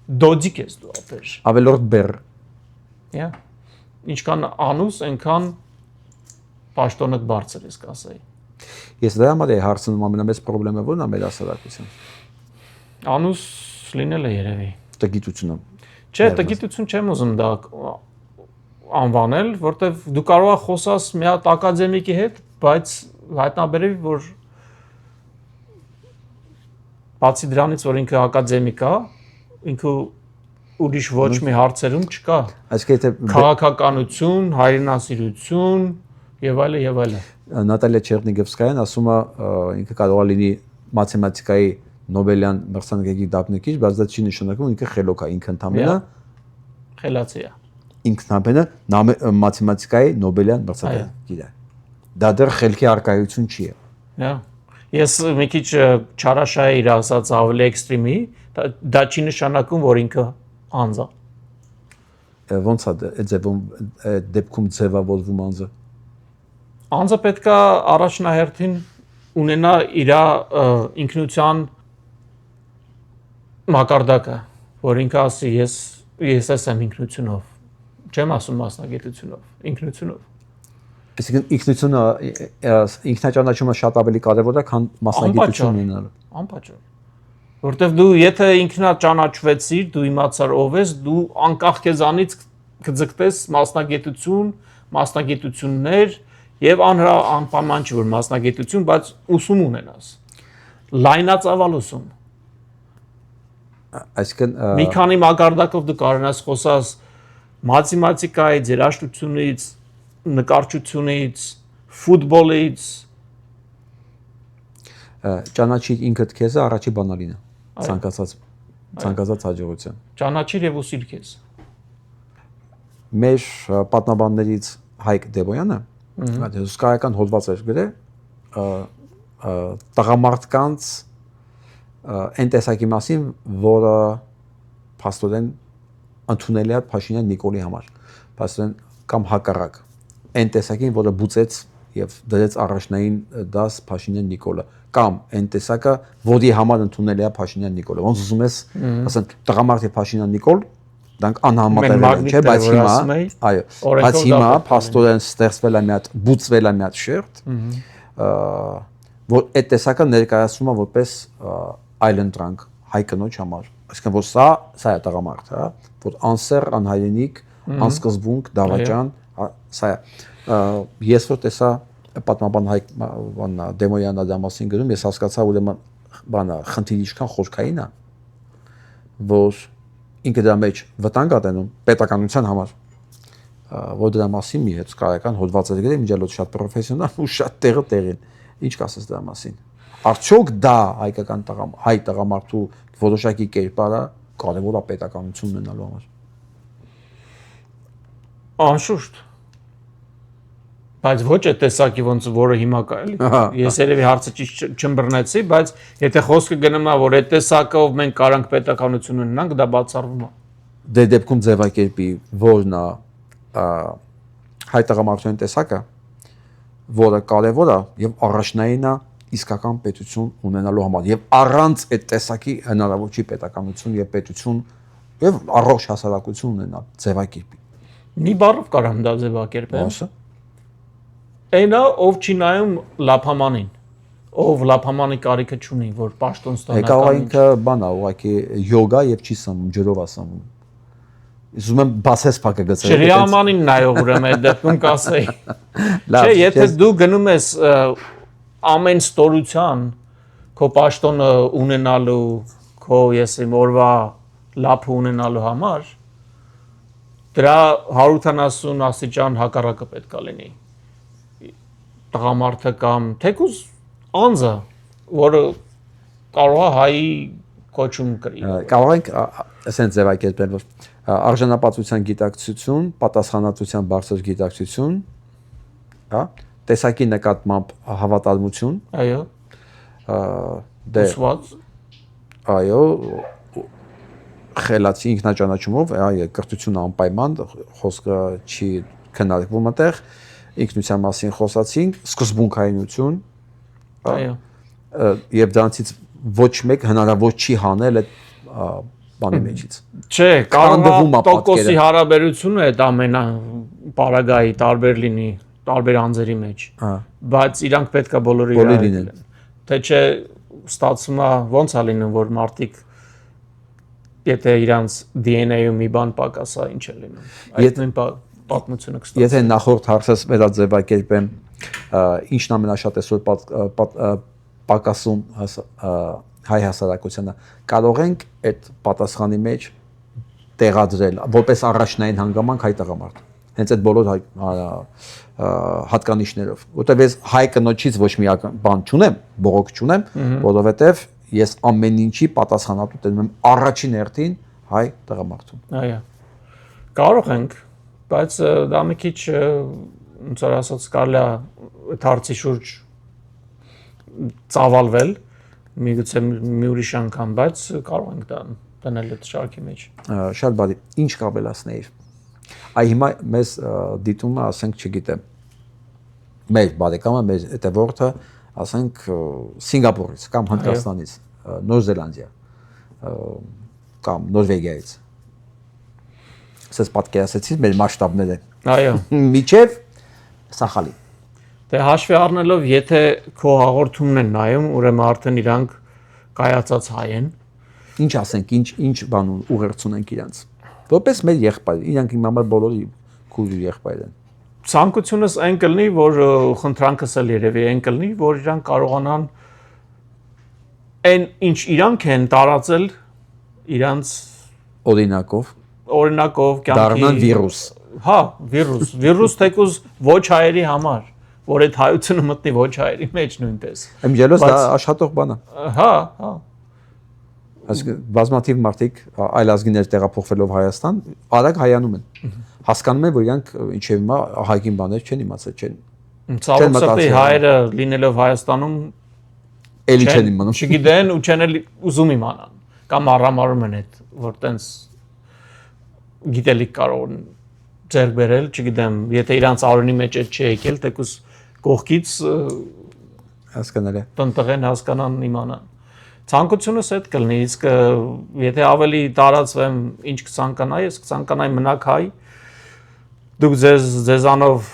դոձիկ ես դու ապեր։ Ավելորդ բեր։ Հա։ Ինչքան անուս, այնքան պաշտոնդ բարձր ես կասեի։ Ես դա համար եմ հարցնում ամենամեծ խնդրեմը ո՞րն է մեր հասարակության։ Անուս լինել է երևի։ Տգիտությունը։ Չէ, տգիտություն չեմ ուզում դա անվանել, որտեղ դու կարող ես խոսաս մի հատ ակադեմիկի հետ, բայց հայտնաբերեի որ բացի դրանից որ ինքը ակադեմիկ է, ինքը ուրիշ ոչ մի հարցերում չկա։ Այսինքն եթե քաղաքականություն, հայրենասիրություն եւ այլն եւ այլն։ Նատալիա Չերնիգովսկայան ասում է ինքը կարող է լինի մաթեմատիկայի Նոբելյան մրցանակի դափնեկիր, բայց դա չի նշանակում ինքը խելոք է, ինքը ընդամենը խելացի է։ Ինքնաբանը մաթեմատիկայի Նոբելյան մրցանակիր է։ Դա դեռ խելքի արկայություն չի է։ Հա։ Ես մի քիչ չարաշահ իր ասած ավելի էքստրեմի, դա չի նշանակում, որ ինքը անձ է։ Ոնց է ձևում դեպքում ձևավորվում անձը։ Անձը պետք է առաջնահերթին ունենա իր ինքնության մակարդակը, որ ինքը ասի ես եմ ինքնությունով, չեմ ասում մասնագիտությունով, ինքնությունով։ Այսինքն ինքնությունը ինքնաճանաչումը շատ ավելի կարևոր է, քան մասնագիտություն ունենալը։ Անպատճառ։ Որտեվ դու եթե ինքնաճանաչվեցիր, դու իմացար ով ես, դու անկախ քեզանից կձգտես մասնագիտություն, մասնագիտություններ եւ անպայման չէ որ մասնագիտություն, բայց ուսում ունենաս։ Լայնածավալ ուսում։ Այսինքն մի քանի մակարդակով դու կարող ես խոսած մաթեմատիկայից, երաժշտությունից, նկարչությունից, ֆուտբոլից ճանաչիր ինքդ քեզ առաջի բանալինը ցանկացած հաջողության ճանաչիր եւ ուսիր քեզ մեր պատմաբաններից Հայկ Դեբոյանը հսկայական հոդված էր գրել տղամարդկանց այն տեսակի մասին որը փաստորեն ընդունելի է Փաշինյան Նիկոլի համար փաստորեն կամ հակառակ այն տեսակին, որը բուծեց եւ դրեց առաջնային դաս Փաշինյան Նիկոլը կամ այն տեսակը, որի համար ընդունելի է Փաշինյան Նիկոլը։ Ոնց ուզում ես, ասեն տղամարդ եւ Փաշինյան Նիկոլ, դրանք անհամատեղել են, չէ՞, բայց հիմա, այո, բայց հիմա փաստորեն ստեղծվել է մի հատ, բուծվել է մի հատ շերտ, որ այդ տեսակը ներկայացնում է որպես այլընտրանք հայ կնոջ համար։ Այսինքն որ սա է տղամարդ, հա, որ անսեր, անհայրենիք, անսկզբունք, դավաճան, սա է։ Ես որ տեսա պատմաբան Հայկ Դեմոյանը դա մասին գրում, ես հասկացա ուրեմն բանը խնդիրը ինչքան խորքային է, որ ինքը դրա մեջ վտանգ է տենում պետականության համար, որ դրա մասին մի հետ կարական հոդված է գրել, միջալոց շատ պրոֆեսիոնալ ու շատ տեղին։ Ինչ կասես դրա մասին։ Արդյոք դա հայկական հայ տղամարդու որոշակի կերպարը կարևոր է պետականություն ունենալու համար։ Անշուշտ։ Բայց ոչ այդ տեսակի ոնց որը հիմա կա էլի։ Ես երևի հարցը ճիշտ չմբռնեցի, բայց եթե խոսքը գնում է որ այդ տեսակով մենք կարանք պետականություն ունենանք, դա բացառվում է։ Դե դեպքում ձևակերպի որն է հայ տղամարդության տեսակը, որը կարևոր է եւ առաջնային է իսկական պետություն ունենալու համար եւ առանց այդ տեսակի հնարավոր չի պետականություն եւ պետություն եւ առողջ հասարակություն ունենալ ձևակերպի։ Մի բառով կարամ դա ձևակերպեմ։ Ասա։ Այնա ով չի նայում լափամանին, ով լափամանի կարիքը չունի, որ պաշտոն ստանա։ Կարող է ինքը բան է, ուղղակի յոգա եւ չի սանում, ջրով է սանում։ Ուզում եմ բասես փակը գցել։ Ջրիամանին նայող ուրեմն այդ դեպքում կասեի։ Չէ, եթե դու գնում ես ամեն ստորության քո պաշտոնը ունենալու, քո եսի մորվա լափը ունենալու համար, դրա 180 աստիճան հակառակը պետք է լինի։ Տղամարդը կամ թեկուզ անձը, որը կարող է հայի կոչում կրի։ Կարող ենք ասենք ձևակերպել, որ արժանապատվության գիտակցություն, պատասխանատվության բարձր գիտակցություն, հա, տեսակի նկատմամբ հավատալմություն, Այո։ Ուսված։ Այո, խելացի ինքնաճանաչումով, այո, կրթությունը անպայման, խոսքը չի քննարկվում այդտեղ, ինքնության մասին խոսացինք, սկզբունքայնություն, Այո։ եւ դրանցից ոչ մեկ հնարավոր չի հանել այդ բանի մեջից։ Չէ, կարող է տոկոսի հարաբերությունը այդ ամենա պարագայի տարբեր լինի, տարբեր անձերի մեջ։ Բայց իրանք պետքա բոլորը իրար լինեն։ Թե չէ ստացվում է ոնց է լինում, որ մարդիկ եթե իրանց DNA-ում մի բան պակասա, ինչ է լինում։ Այդ նույն պատմությունը կստացվի։ Եթե նախորդ հարցս վերաձևակերպեմ, ինչն ամենաշատ այսօր պակասում հայ հասարակությանը, կարող ենք այդ պատասխանի մեջ տեղադրել որպես առաջնային հանգամանք հայ տղամարդ։ Հենց այդ բոլոր հատկանիշներով, որտեղ ես հայ կնոջից ոչ մի բան չունեմ, բողոք չունեմ, որովհետև ես ամեն ինչի պատասխանատու տենում եմ առաջին հերթին հայ տղամարդուն։ Այո։ Կարող ենք, բայց դա մի քիչ ոնց որ ասած կարելի է այդ հարցի շուրջ ծավալվել, միգուցե մի ուրիշ անգամ, բայց կարող ենք դա դնել այդ շարքի մեջ։ Շատ բարի, ինչ կավելացնեիր։ Այ հիմա մեզ դիտում է, ասենք, չգիտեմ, մեր բարեկամը, մեր հետևորդը, ասենք, Սինգապուրից կամ Հնդկաստանից, Նոր Զելանդիա կամ Նորվեգիայից։ Ասես պատկերացեցի մեր մասշտաբները։ Այո։ Միջև Սախալին։ Դե հաշվի առնելով, եթե քո հաղորդումն են նայում, ուրեմն արդեն իրանք կայացած հայ են։ Ինչ ասենք, ինչ բան ուղերձ ունենք իրանց։ Որպես մեր եղբայր, իրանք իմ համար բոլորի քույր եղբայր են։ Ցանկությունս այն կլինի, որ խնդրանքս էլ երևի այն կլինի, որ իրանք կարողանան այն ինչ իրանք են տարածել իրանց օրինակով կյանքի դառնան վիրուս։ Հա, վիրուս թեկուզ ոչ հայերի համար, որ այդ հայությունը մտնի ոչ հայերի մեջ նույնպես։ Եմ ելոս դա աշխատող բան է։ Հա։ Բազմաթիվ մարդիկ այլ ազգիներ տեղափոխվելով Հայաստան արագ հայանում են։ Հասկանում են, որ իրանք ինչև հիմա հայկին բաներ չեն իմացել, չեն։ Ցավոք սրտի հայերը լինելով Հայաստանում էլի չեն իմանում։ Չգիտեն ու չեն էլ ուզում իմանան կամ առամարում են այդ, որ տենց գիտելիք կարող ձեռք բերել, չգիտեմ, եթե իրանց արոնի մեջ այդ չի եկել, թեկուզ կողքից հասկանալ է։ տնտղեն հասկանան իմանան։ Ցանկությունս այդ կլինի, իսկ եթե ավելի տարածվեմ, ինչ կցանկանայի, ես կցանկանայի մնաք հայ, դուք ձեզանով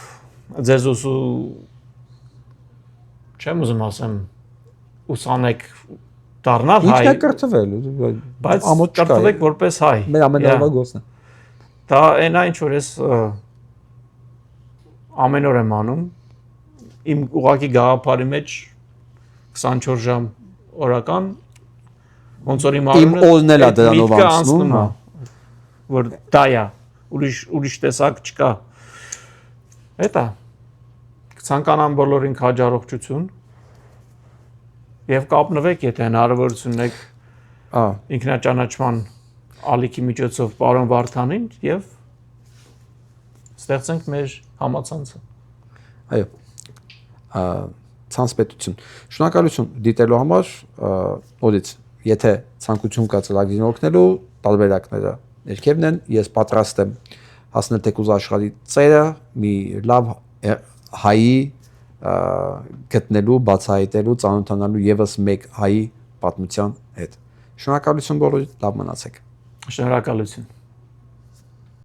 ձեզ չեմ ուզում ասեմ ուսանեք դառնալ հայ։ Ինքնակրթվել, բայց կրթվեք որպես հայ։ Մեր ամենալավ գործն է։ Դա այն ինչ որ ես ամեն օր եմ անում, իմ ուղակի գաղափարի մեջ 24 ժամ օրական ոնց որ իմ օրն էլ է դրանով անցնում, որ դա է, ուրիշ տեսակ չկա։ Էտա ցանկանամ բոլորին քաջառողջություն եւ կապնվեք, եթե հնարավորություն ունեք ինքնաճանաչման ալիքի միջոցով պարոն Վարդանին եւ ստեղծենք մեր համացանցը։ Այո։ Ցանցպետություն։ Շնորհակալություն դիտելու համար, օրից, եթե ցանկություն կա ծրագրին օգնելու, տարբերակները ներքևն են, ես պատրաստ եմ հասնել թեկուզ աշխարհի ծերը մի լավ հայի գտնելու, բացահայտելու, ծանոթանալու եւս մեկ հայի պատմության հետ։ Շնորհակալություն բոլորիդ, լավ մնացեք։ Շնորհակալություն։